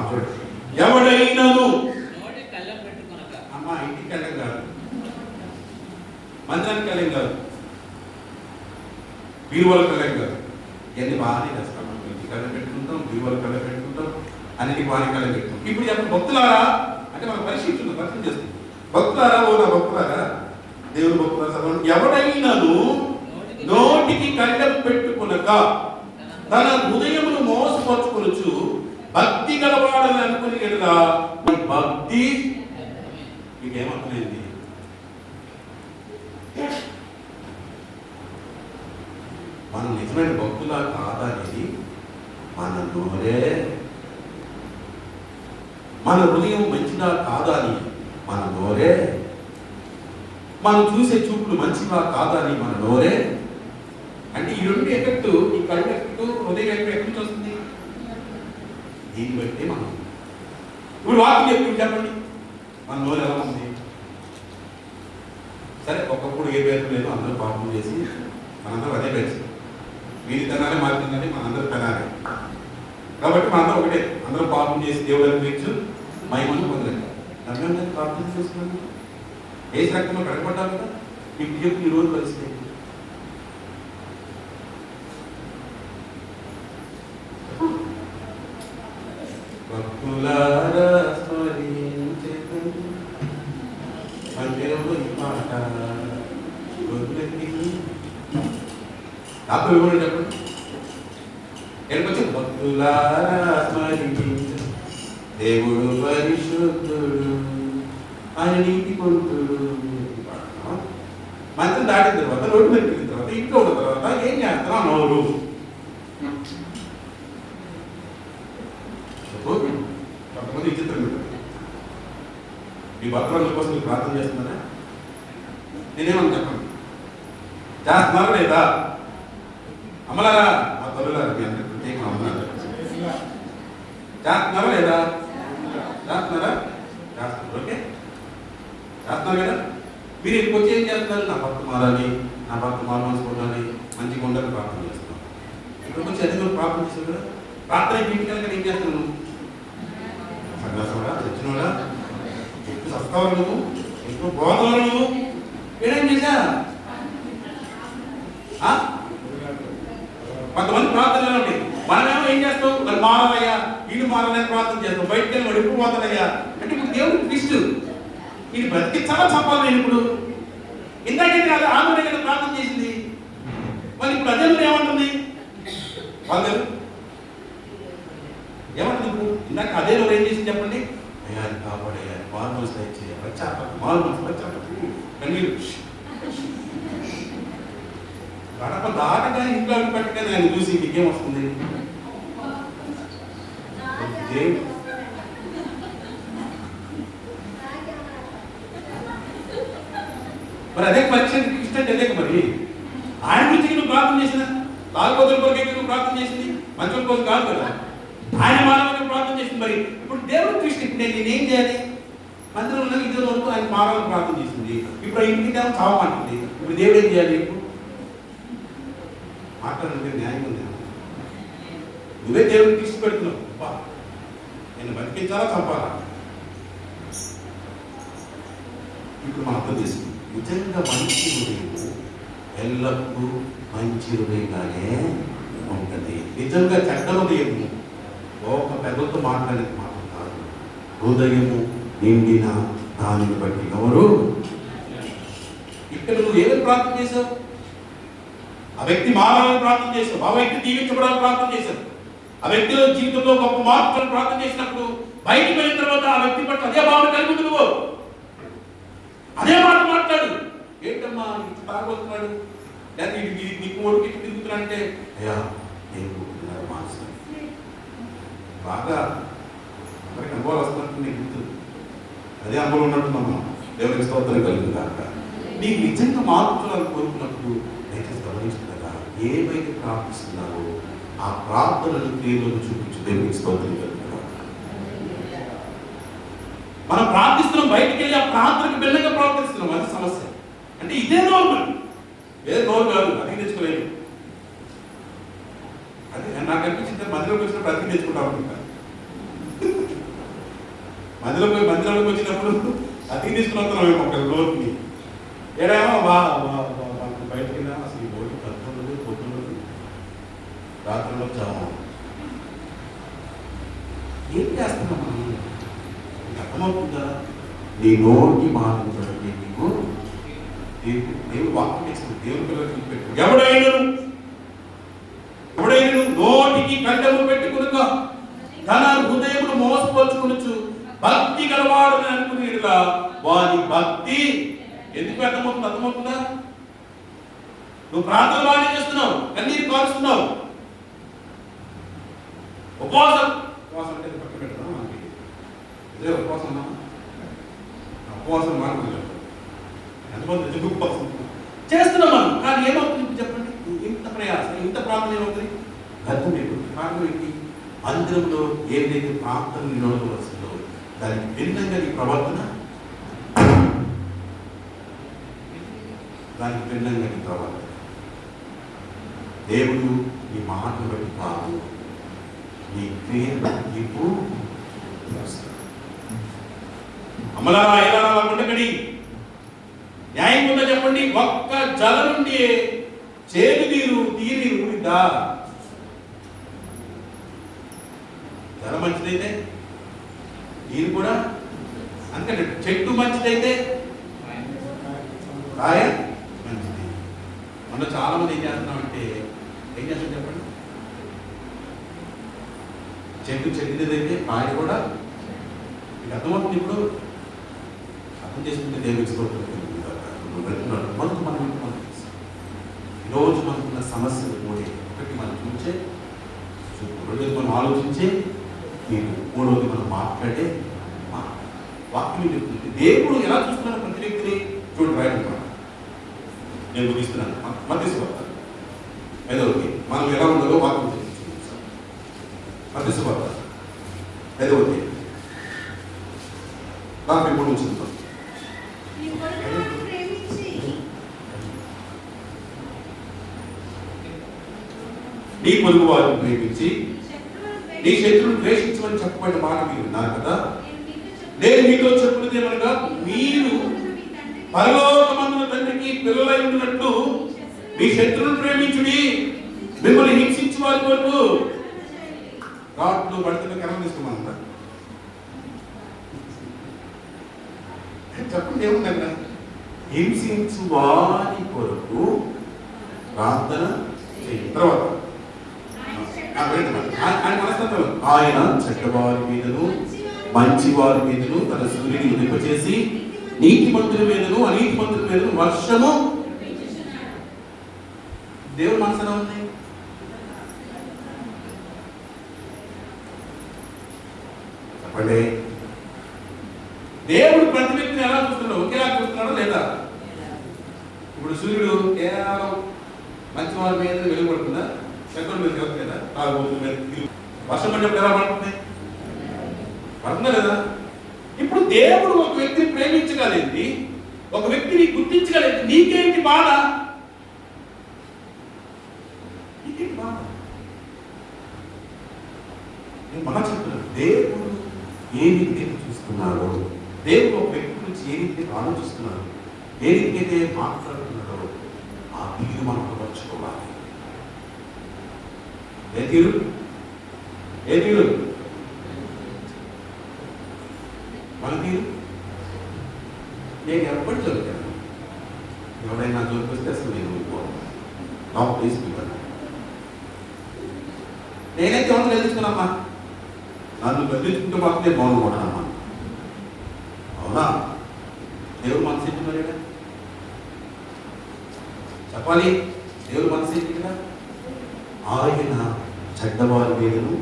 చూడండి. ఎవడైనాను అమ్మా, ఇంటికి వెళ్ళం కాదు, మందిరానికి వెళ్ళం కాదు, బీరువాల కళ్ళం కాదు, ఇవన్నీ బాగానే చేస్తాం. ఇంటికి కళ్ళం పెట్టుకుంటాం, బీరువాల కళ్ళం పెట్టుకుంటాం, అన్నిటికీ బాగానే కళ్ళం పెట్టుకుంటాం. ఇప్పుడు చెప్పండి, భక్తులారా అంటే మనం పరిశీలించుకుంటాం, చేస్తాం. భక్తులారా, ఓ నా భక్తులారా, దేవుడు భక్తులారా, ఎవడైనాను నోటికి కళ్ళం పెట్టుకునక తన హృదయమును మోసపరుచుకొనుచు భక్తి గలవాడని అనుకుని ఎడలా భక్తి మీకేమర్థమైంది? మనం నిజమైన భక్తులా కాదా అనేది మన నోరే, మన హృదయం మంచిదా కాదా అని మన నోరే, మనం చూసే చూపులు మంచిగా కాదా అని మన నోరే. అంటే ఈ రెండు ఎఫెక్ట్, ఈ కళ్ళు ఎఫెక్ట్, హృదయం ఎఫెక్ట్ ఎక్కడి నుంచి వస్తుంది? దీన్ని బట్టి మనం ఇప్పుడు వాకింగ్ ఎప్పుడు చెప్పండి, మన నోరు ఎలా ఉంది? సరే, ఒకప్పుడు ఏ పేరు లేదు, అందరూ పాపం చేసి మనందరూ అదే పేరు, వీరి తినాలి మారి తినాలి, మనందరూ తినాలి. కాబట్టి మనందరూ ఒకటే, అందరూ పాపం చేసి దేవుడు అనిపించు మహిమను పొందలేదు. నమ్మేది ప్రార్థన చేసుకున్నాను, ఏ రక్తంలో కడగబడ్డారు కదా, మీకు చెప్పి ఈ రోజు పరిస్థితి చెప్పండి. ఎక్కడికొచ్చి భక్తులారా స్మరించు దేవుడు పరిశుద్ధుడు, ఆయన నీతి కొంతుడు. మంత్రం దాటిన తర్వాత, రోడ్డు మీద వెళ్ళిన తర్వాత, ఇంట్లో ఉన్న తర్వాత ఏం చేస్తున్నాం? నోరు. కొంతమంది విచిత్రం ఉంటుంది. మీ భక్తుల కోసం మీరు ప్రార్థన చేస్తున్నారా? నేనేమని చెప్పండి, చేస్తున్నారా లేదా? అమ్మలారా, మా తల్లులారా, మీ అందరికీ ప్రత్యేకంగా అమ్మలారా, చేస్తున్నారా లేదా? చేస్తున్నారా? చేస్తున్నారు. ఓకే, చేస్తున్నారు కదా. మీరు ఇక్కడికి వచ్చి ఏం చేస్తున్నారు? నా భక్తు మారాలి, నా భక్తు మారమనుకోవాలి, మంచిగా ఉండాలని ప్రార్థన చేస్తున్నాను. ఇక్కడికి వచ్చి అధిక ప్రార్థన చేస్తారు కదా. ప్రార్థన ఇంటికి వెళ్ళక ఏం చేస్తున్నాను? సంఘాసవాడా, తెచ్చినోడా, ఎక్కువ సస్తావా నువ్వు, ఎక్కువ బోధవా నువ్వు, ఏడేం చేశా? కొంతమంది ప్రార్థనలు ఉంటాయి. మనమేమో ఏం చేస్తాం? మరి మారాలయ్యా, వీళ్ళు మారాలని ప్రార్థన చేస్తాం. బయటకు వెళ్ళి వాడు ఎప్పుడు పోతాడయ్యా అంటే ఇప్పుడు దేవుడికి ట్విస్ట్, ఇది బ్రతికించాలా చంపాలి? నేను ఇప్పుడు ఇందాకైతే కాదు, ఆమె దగ్గర ప్రార్థన చేసింది, మరి ఇప్పుడు అదే ఏమంటుంది? వాళ్ళు ఏమంటుంది ఇప్పుడు? ఇందాక అదే రోజు ఏం చేసింది చెప్పండి? అయ్యా కాపాడయ్యా, మార్మల్స్ తెచ్చేయ, కన్నీరు గడప దాటగా ఇంట్లో పెట్టగానే ఆయన చూసి మీకేం వస్తుంది? మరి అదే పరీక్ష ఇష్టం అదే మరి చేసిన? తాగుబోతుల కొరకు ఎందుకు ప్రార్థన చేసింది? మంచుల కోసం కాదు కదా. ఆయన మానవులకు ప్రార్థన చేసింది. మరి ఇప్పుడు దేవుడు దృష్టి నేనేం చేయాలి? మందిరంలో ఇద్దరు వరకు ఆయన మానవులకు ప్రార్థన చేసింది. ఇప్పుడు ఇంటికి దేవం చావమంటుంది. ఇప్పుడు దేవుడు ఏం చేయాలి? మాట్లాడంటే న్యాయం ఉంది. నువ్వే దేవుడిని దృష్టి పెడుతున్నావు. నేను బతికించాలా చంపాలా? ఇప్పుడు మనం అర్థం చేసుకుంది. నిజంగా మంచి హృదయం ఎల్లప్పుడూ మంచి హృదయంగానే ఉంటుంది. నిజంగా చెడ్డ హృదయం ఒక పెద్దలతో మాట్లాడేది మాట కాదు. హృదయము నిండిన దానిని బట్టి ఎవరు? ఇక్కడ నువ్వు ఏమి ప్రార్థన చేశావు? ఆ వ్యక్తి మారాలని ప్రార్థన చేశావు. ఆ వ్యక్తి దీవించబడాలని ప్రార్థన చేశావు. ఆ వ్యక్తిలో జీవితంలో గొప్ప మార్పులను ప్రార్థన చేసినప్పుడు బయటికి వెళ్ళిన తర్వాత ఆ వ్యక్తి పట్ల అదే భావన కలిగి ఉంది. నువ్వు అదే మాట మాట్లాడు. ఏంటమ్మా ఇంత తాగొస్తున్నాడు, లేదా నీకు ఓడికి తిరుగుతున్నాడంటే అయ్యా నేను మాస్టర్ బాగా అందరికి అనుభవాలు వస్తున్నట్టు నీకు గుర్తు. అదే అనుభవం ఉన్నట్టున్నామా? దేవునికి స్తోత్రం కలిగింది కాక. నీకు నిజంగా మార్పులను కోరుకున్నప్పుడు దయచేసి గమనిస్తుందా? ఏమైతే ప్రార్థిస్తున్నారో ఆ ప్రార్థనలు క్రియలను చూపించు. దేవునికి స్తోత్రం కలిగింది. మనం ప్రార్థిస్తున్నాం, బయటికి వెళ్ళి ఆ ప్రార్థనకు భిన్నంగా ప్రవర్తిస్తున్నాం. అది సమస్య. అంటే ఇదే నోర్మల్, వేరే నోరు కాదు. అది తెచ్చుకోలేదు. అది నాకు అనిపించింది. మందిలోకి వచ్చినప్పుడు అది తెచ్చుకుంటా ఉంటాను. మందిరంలోకి వచ్చినప్పుడు అది తీసుకుని మేము ఒక నోరుకి ఏడేమో బయటకి వెళ్ళా. అసలు ఈ నోటి కలుపుతుంది పొద్దున్నది రాత్రిలో చావు. ఏం చేస్తున్నాం మనం? అర్థమవుతుందా? నీ నోటి మాటలు చూడండి. నీకు దేవుడు వాక్యం చేస్తుంది. దేవుని పిల్లలు పెట్టు. ఎవడైనా నోటికి కండము పెట్టుకునుక తన హృదయమును మోసపరుచుకొనుచు భక్తి గలవాడని అనుకునేలా వారి భక్తి ఎందుకు అర్థమవుతుందా? నువ్వు ప్రార్థన బాగానే చేస్తున్నావు, కన్నీరు కారుస్తున్నావు. ఉపవాసం అంటే పక్కన పెడతాం. మనకి ఇదే ఉపవాసం మాట్లాడలేదు. ఎంతమంది ఎందుకు ఉపవాసం చేస్తున్నాం మనం? కానీ ఏమవుతుంది చెప్పండి? ఇంత ప్రయాసం, ఇంత ప్రార్థన ఏమవుతుంది? గతం అయిపోతుంది. కారణం ఏంటి? మందిరంలో ఏదైతే ప్రార్థన నిలవవలసిందో దానికి భిన్నంగా నీ ప్రవర్తన, దానికి భిన్నంగా నీ ప్రవర్తన. దేవుడు నీ మాటలు బట్టి కాదు, నీ క్రియను బట్టి నీకు అమలారా ఎలా ఉండకడి. న్యాయం ఉందా చెప్పండి? ఒక్క జల నుండి చేదు నీరు తీరు ఉందా? జల మంచిదైతే నీరు కూడా అంతే. చెట్టు మంచిదైతే కాయ మంచిది. మనం చాలా మంది ఏం చేస్తున్నామంటే, ఏం చేస్తాం చెప్పండి? చెట్టు చెట్టుదైతే కాయ కూడా. మీకు అర్థమవుతుంది. ఇప్పుడు అర్థం చేసుకుంటే దేవుడికి స్తోత్రం మనం ఈరోజు మనకున్న సమస్యలు మూడే. ఒకటి మనం చూసే, రెండోది మనం ఆలోచించే, మూడోది మనం మాట్లాడే వాక్యం చెప్తుంది. దేవుడు ఎలా చూస్తున్నాడు ప్రతి వ్యక్తిని చూడండి. రాయడం నేను ముగిస్తున్నాను. మధ్యస్వార్త 5వ మనం ఎలా ఉండాలో వాక్యం చూపిస్తాం. మధ్యస్వార్త 5వ 43 చూద్దాం. నీ పొరుగు వారిని ప్రేమించి నీ శత్రువును ద్వేషించమని చెప్పబడిన మాట మీరు విన్నారు కదా. నేను మీతో చెప్పున్నది ఏమనగా, మీరు పరలోకమందున తండ్రికి పిల్లలై ఉన్నట్టు మీ శత్రువును ప్రేమించుడి, మిమ్మల్ని హింసించు వారి కొరకు రాట్లు పడుతున్న కరం తీసుకోమన్నా. చెప్పండి ఏముందక్కడ? హింసించు వారి కొరకు ప్రార్థన చేయి. తర్వాత ఆయన మనస్తత్వం, ఆయన చెడ్డవారి మీదను మంచి వారి మీదను తన సూర్యుని ఉదింపచేసి నీతిమంతుల మీదను అనీతిమంతుల మీదను వర్షము. దేవుడు మనసు ఎలా ఉంది? చెప్పండి. దేవుడు ప్రతి వ్యక్తిని ఎలా చూస్తున్నాడు? ఒకేలా చూస్తున్నాడు లేదా? ఇప్పుడు సూర్యుడు కేవలం మంచి వారి మీద వెలువడుతుందా? శత్రువుల మీద వెళ్తుందా? తాగుబోతుల మీద. వర్షం పడినప్పుడు ఎలా పడుతుంది? పడుతుందా లేదా? ఇప్పుడు దేవుడు ఒక వ్యక్తిని ప్రేమించగలిగింది, ఒక వ్యక్తిని గుర్తించగలిగింది. నీకేంటి బాధ? నీకేంటి బాధ? నేను బాగా చెప్తున్నాను. దేవుడు ఏ రీతిని చూస్తున్నాడో, దేవుడు ఒక వ్యక్తి గురించి ఏ రీతిని ఆలోచిస్తున్నాడు, ఏ రీతికైతే మాట్లాడుతున్నాడో ఆ తీరు మనం అమర్చుకోవాలి. ఏ తీరు? ఏ తీరు? మన తీరు. నేను ఎప్పటి చదువుతాను, ఎవరైనా చదివిస్తే అసలు నేను డాక్టర్ తీసుకుంటాను. నేనైతే ఎవరు చదివించుకున్నామ్మా, నన్ను చదివించుకుంటే మాత్రం నేను బాగుంటానమ్మా. అవునా? దేవుడు మనసు ఏంటి మరి? చెప్పాలి. దేవుడు మనసు ఏంటి కదా? ఆయన చెడ్డవారి మీదను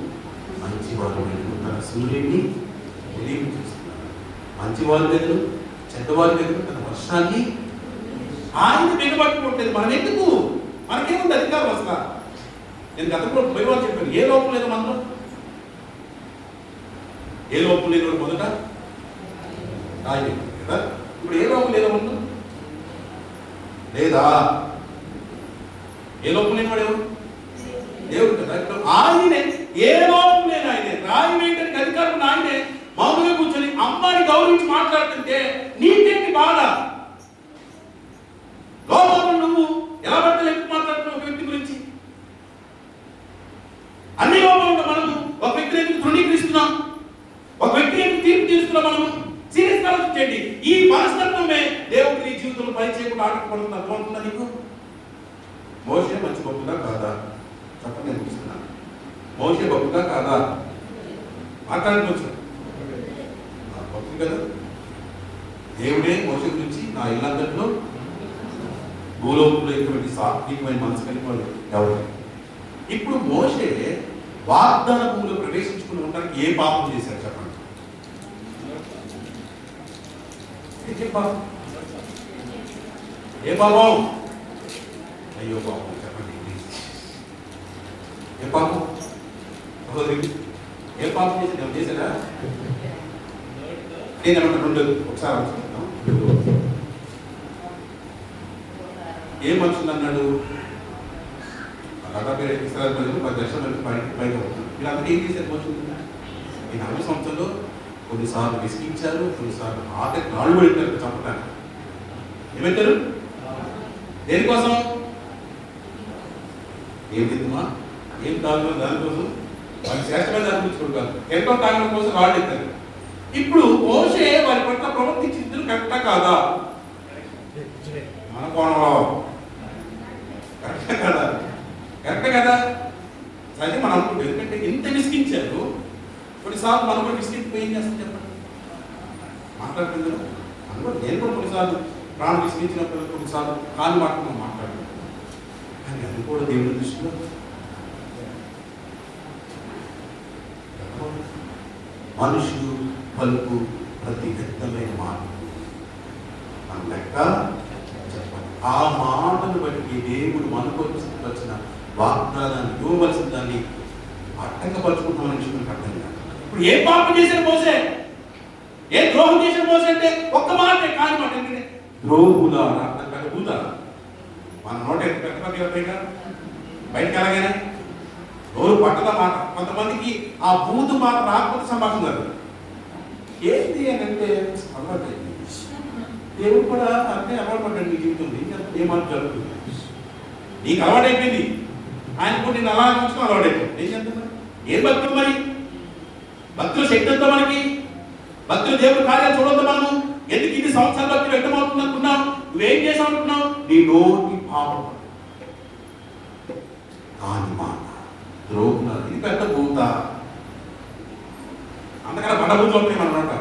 మంచివారి మీదను తన సూర్యుడిని ఉదయించేస్తున్నాడు. మంచివారి మీదను చెడ్డవారి మీదను తన వర్షాన్ని ఆయన బిగబట్టుకుంటుంది. మనం ఎందుకు? మనకేముంది అధికారం అసలు? నేను గతంలో భయవాళ్ళు చెప్పాను, ఏ లోపం లేదు మనలో. ఏ లోపం లేదు మొదట ఆయన కదా. ఇప్పుడు ఏ లోపం లేదా ముందు? లేదా? ఏ లోపం లేని వాడు ఎవరు? దేవుడు కదా. ఇప్పుడు ఆయనే ఏ లోపం లేని ఆయనే, రాయి వేయడానికి అధికారం ఆయనే మామూలుగా కూర్చొని అమ్మాని గౌరవించి మాట్లాడుతుంటే నీకేంటి బాధ? లోపల నువ్వు ఎలా పడితే ఎక్కువ మాట్లాడుతున్నావు ఒక వ్యక్తి గురించి. అన్ని లోపంలో మనము ఒక వ్యక్తిని తృణీకరిస్తున్నాం, ఒక వ్యక్తిని తీర్పు తీరుస్తున్నాం. మనము సీరియస్ ఆలోచించండి. ఈ మనస్తత్వమే దేవుడి నీ జీవితంలో పని చేయకుండా ఆటపడుతుంది. అర్థమవుతుందా నీకు? మోషే మంచి భక్తుడా కాదా? చెప్పండి, నేను చూస్తున్నాను. మోషే భక్తుడా కాదా? మాట్లాడుకోవచ్చు భక్తుడు కదా. దేవుడే మోషే గురించి నా ఇల్లందరిలో భూలోకంలో ఎటువంటి సాత్వికమైన మనసు కలిగి వాళ్ళు ఎవరు? ఇప్పుడు మోషే వాగ్దాన భూమిలో ప్రవేశించుకుని ఉండడానికి ఏ పాపం చేశారు చెప్పండి? ఏ పాపం? ఏ పాపం? అయ్యో పాపం చెప్పండి. ఏ పాపం? ఏ పాపం చేసి చేశారా? నేను ఏమంటాను ఉండదు, ఒకసారి ఆలోచిస్తాను. ఏ మనుషులు అన్నాడు? అలాగా పేరు ఇస్రాయేల్ ప్రజలు 10 లక్షల మంది పైగా అవుతున్నారు. వీళ్ళందరూ ఏం చేశారు? మనుషులు ఈ 40 సంవత్సరంలో కొన్నిసార్లు విసిగించారు, కొన్నిసార్లు ఆటకి రాళ్ళు పెడతారు చంపడానికి. ఏమంటారు? దేనికోసం? ఏం తింటుమా, ఏం తాగుతున్నా దానికోసం, వాళ్ళకి శ్రేష్టమైన దాని గురించి కొడుకారు. ఎంతో తాగడం కోసం రాళ్ళు ఎత్తారు. ఇప్పుడు మోషే వారి పట్ల ప్రవర్తించింది కరెక్టా కాదా? మన కోణంలో కరెక్టే కదా? కరెక్టే కదా? సరే మనం అనుకుంటాం. ఎందుకంటే ఇంత విసిగించారు, కొన్నిసార్లు మనం కూడా విసిగిపోయి ఏం చేస్తాం చెప్పండి? మాట్లాడుతుంది అందులో నేను కూడా కొన్నిసార్లు ప్రాణం విసిగించినప్పుడు, కొన్నిసార్లు కాని మాట మనం మాట్లాడుతున్నాం. కానీ అది కూడా దేవుడి దృష్టిలో మనుషులు పలుకు ప్రతి వ్యక్తమైన మాట మన లెక్క చెప్పాలి. ఆ మాటను బట్టి దేవుడు మనకు వచ్చిన వాగ్దానాన్ని ఇవ్వవలసిన దాన్ని ఆటంకపరుచుకుంటున్న విషయం అర్థం కాదు. ఇప్పుడు ఏ పాపం చేసిన మోసే, ఏ ద్రోహం చేసిన మోసే అంటే ఒక్క మాట కాని మాట. ఏంటంటే ద్రోహులా అర్థం కాదు, భూత మన నోట ఎంత పెట్టబడిగా బయటకు ఎలాగైనా నోరు పట్టద మాట. కొంతమందికి ఆ భూత మాట రాకపోతే సంభాషణ కాదు. ఏంటి అని అంటే అలవాటు. దేవుడు కూడా అంటే అలవాటు పడ్డాడు నీ జీవితం. ఏ మాట జరుగుతుంది? నీకు అలవాటు అయిపోయింది, ఆయన కూడా నేను అలా ఉంచుకుని అలవాటు అయిపోయింది. ఏం చేద్దాం? ఏం భక్తులు మరి? భక్తుల శక్తి అంతా మనకి, భక్తులు దేవుడు కార్యాలు చూడొద్దు మనము. ఎందుకు ఇది సంవత్సరాల భక్తులు వ్యక్తమవుతుంది అనుకున్నావు? నువ్వేం చేసావు అనుకున్నావు? నీ నోటి పాపం కాని మాట ద్రోహున్నారు. ఇది పెద్ద భూత. అంతకన్నా బడబూతులు ఉంటాయి మన నోట.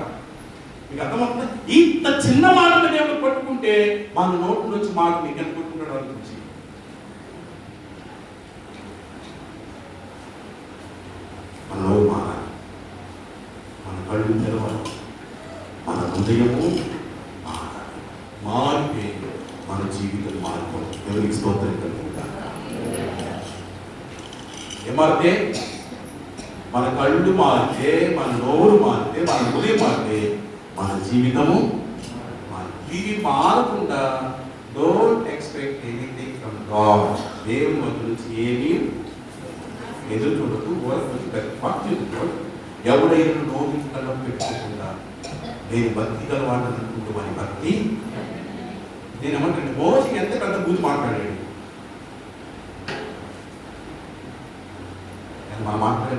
మీకు అర్థమవుతుందా? ఇంత చిన్న మాటలు దేవుడు పట్టుకుంటే మన నోటి నుంచి మాట మీకు ఎంత పట్టుకుంటాడు వాళ్ళ గురించి. మన నోరు మారాలి, మన కళ్ళు తెరవాలి, మన హృదయము మారాలి. మారిపోయి మన జీవితం మారిపోవాలి. ఎవరికి స్తోత్రం కలుగుతారు. మారితే, మన కళ్ళు మారితే, మన నోరు మారితే, మన హృదయం మారితే మన జీవితము ఇది మారకుండా don't expect anything from God. దేవుని వద్ద నుంచి ఏమీ ఎదురు చూడదు. భక్తి ఎవడైనా నోటి కళ్ళం పెట్టుకోకుండా నేను భక్తి గలవాడు అనుకుంటూ అని భక్తి. నేను ఏమంటాను, మోసకి ఎంత పెద్ద బూజు మాట్లాడాడు. మనం మాట్లాడే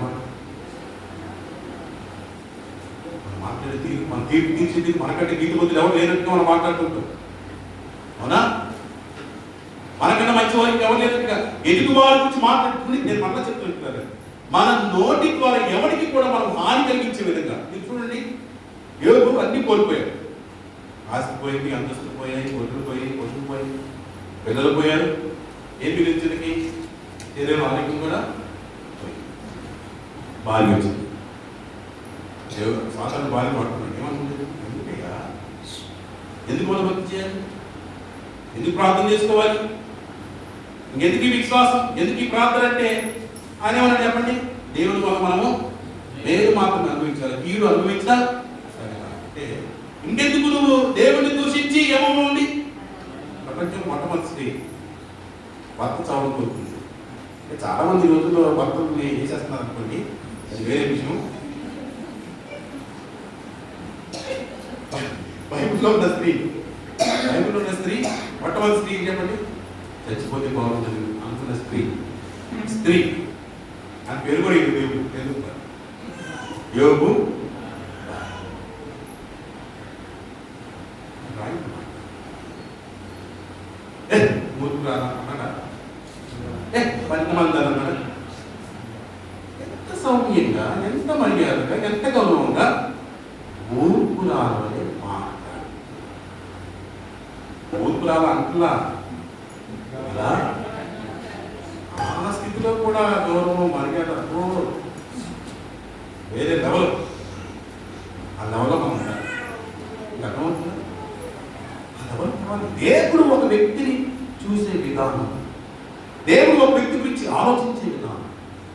తీరు, మన తీర్పు తీర్చేది మనకంటే గీత బుద్ధులు ఎవరు లేనట్టుగా మనం మాట్లాడుతుంటాం. అవునా? మనకన్నా మంచి వారికి ఎవరు లేనట్టుగా ఎదుగు వారి గురించి మాట్లాడుతుంది. నేను మళ్ళీ చెప్తున్నాను, మన నోటి ద్వారా ఎవరికి కూడా మనం హాని కలిగించే విధంగా. మీరు చూడండి, యోగు అన్ని కోల్పోయారు. ఆస్తి పోయింది, అంతస్తులు పోయాయి, ఒడ్లు పోయాయి, పశువులు పోయాయి, పిల్లలు పోయారు. ఏం మిగిలించడానికి శరీరం ఆరోగ్యం కూడా పోయింది. భార్య వచ్చింది. సాధారణ భార్య పడుతున్నాడు. ఏమనుకుంటుంది? ఎందుకయ్యా, ఎందుకు మనం భక్తి చేయాలి? ఎందుకు ప్రార్థన చేసుకోవాలి? ఇంకెందుకు ఈ విశ్వాసం, ఎందుకు ఈ ప్రార్థన అంటే ఆయన ఏమన్నా చెప్పండి, దేవుని వల్ల మనము మేలు మాత్రం అనుభవించాలి, కీడు అనుభవించాలి అంటే ఇంకెందుకు నువ్వు దేవుడిని దూషించి ఏమో ఉండి. ప్రపంచం మొట్టమొదటి భర్త చావును కోరుతుంది. చాలా మంది రోజుల్లో భర్తల్ని ఏం చేస్తున్నారు అనుకోండి, అది వేరే విషయం. బైబిల్లో ఉన్న స్త్రీ మొట్టమొదటి స్త్రీ చెప్పండి, చచ్చిపోతే బాగుంటుంది అనుకున్న స్త్రీ అని పేరు కూడా ఇది దేవుడు యోగు. మూర్ఖుడు అన్నాడా? పన్నెండు అన్నాడా? ఎంత సౌమ్యంగా, ఎంత మర్యాదగా, ఎంత గౌరవంగా మూర్ఖురాలే మాట్లాడు. మూర్ఖురాలు అంటున్నా ఇలా ఆ స్థితిలో కూడా గౌరవం, మర్యాద వేరే లెవెల్. ఆ లెవెల్లో మనం ఉండాలి. అర్థమవుతుందా? ఆ లెవెల్ కావాలి. దేవుడు ఒక వ్యక్తిని చూసే విధానం, దేవుడు ఒక వ్యక్తి గురించి ఆలోచించే విధానం,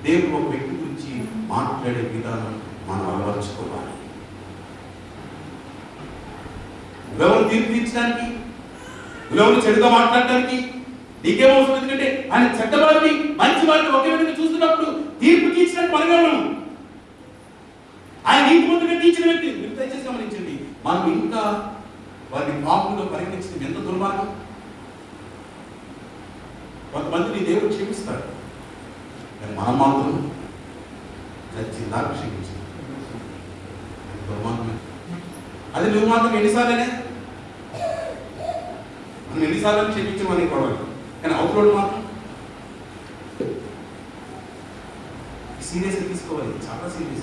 దేవుడు ఒక వ్యక్తి గురించి మాట్లాడే విధానం మనం అలవర్చుకోవాలి. ఎవరు తీర్పు తీర్చడానికి, ఎవరు చెడుగా మాట్లాడడానికి నీకేమవసరం? ఎందుకంటే ఆయన చెడ్డవారిని మంచి వారిని ఒకే విధంగా చూస్తున్నప్పుడు తీర్పు తీర్చడానికి మనగలను. ఆయన నీతిమంతుడిగా తీర్చిన వ్యక్తి. మీరు దయచేసి గమనించండి, మనం ఇంకా వారిని పాపంలో పరిగణించడం ఎంత దుర్మార్గం. కొంతమందిని దేవుడు క్షమిస్తాడు, కానీ మనం మాత్రం చచ్చిందాక క్షమించాలి. దుర్మార్గమే. అది నువ్వు మాత్రం ఎన్నిసార్లనే మనం ఎన్నిసార్లు క్షమించమని కొడవాలి, కానీ అవతల మాత్రం సీరియస్గా తీసుకోవాలి. చాలా సీరియస్.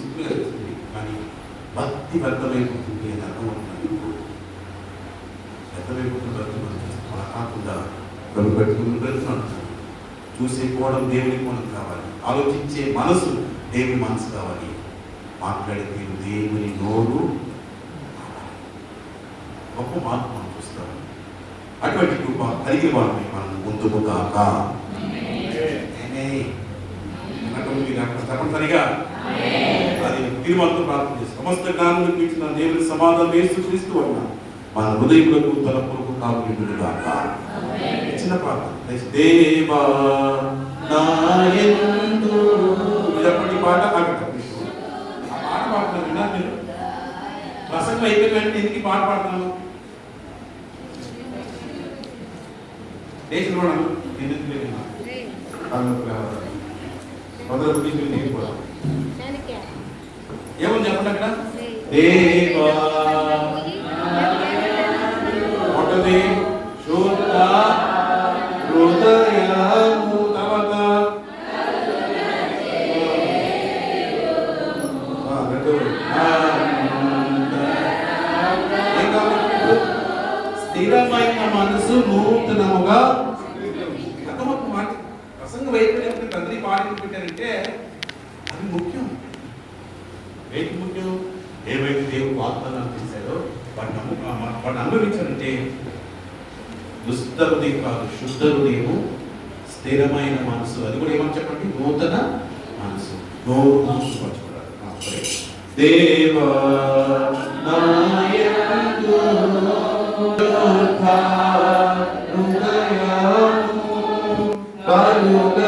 సింపుల్గా తెలుస్తుంది, కానీ భక్తి వ్యర్థమైపోతుంది అని అర్థమవుతుంది. వ్యర్థమైపోతుంది భక్తి అలా కాకుండా పెట్టుకున్నాడు. చూసే కోణం దేవుని కోణం కావాలి, ఆలోచించే మనసు దేవుని మనసు కావాలి, మాట్లాడే తీరు దేవుని నోరు గొప్ప మార్పు మనం చూస్తాం. అటువంటి కృప కలిగిన వారిని మనం ముందుకు కాక తప్పనిసరిగా అది తీర్మానంతో ప్రార్థన చేస్తాం. సమస్త జ్ఞానం ఇచ్చిన దేవుని సమాధానం యేసుక్రీస్తు వలన మన హృదయములకు తలపులకు కాపులు కాక. చిన్న ప్రార్థన. దేవా నాయందు చెప్పండి పాట ఆగటం. ఆ పాట పాడుతున్నారు విన్నారు మీరు? ప్రసంగం అయిపోయిన వెంటనే ఎందుకు పాట పాడుతున్నాను? దేశంలో ఎందుకు లేదు మొదలు దిగిపోదాం. ఏమని చెప్పండి అక్కడ? దేవా ఒకటి శుద్ధ హృదయము తర్వాత స్థిరమైన మనసు నూతనముగా. మాట ప్రసంగం అయిపోయినప్పుడు తండ్రి పాటలు పెట్టారంటే అది ముఖ్యం. ఏంటి ముఖ్యం? ఏవైతే దేవుడు వాగ్దానాలు చేశాడో వాటిని అనుభవించాలంటే దుష్ట హృదయం కాదు, శుద్ధ హృదయము స్థిరమైన మనసు, అది కూడా ఏమని చెప్పండి, నూతన మనసు. నోరు మూసుకోవాలి. దేవా నాయందు హృదయము కలుగ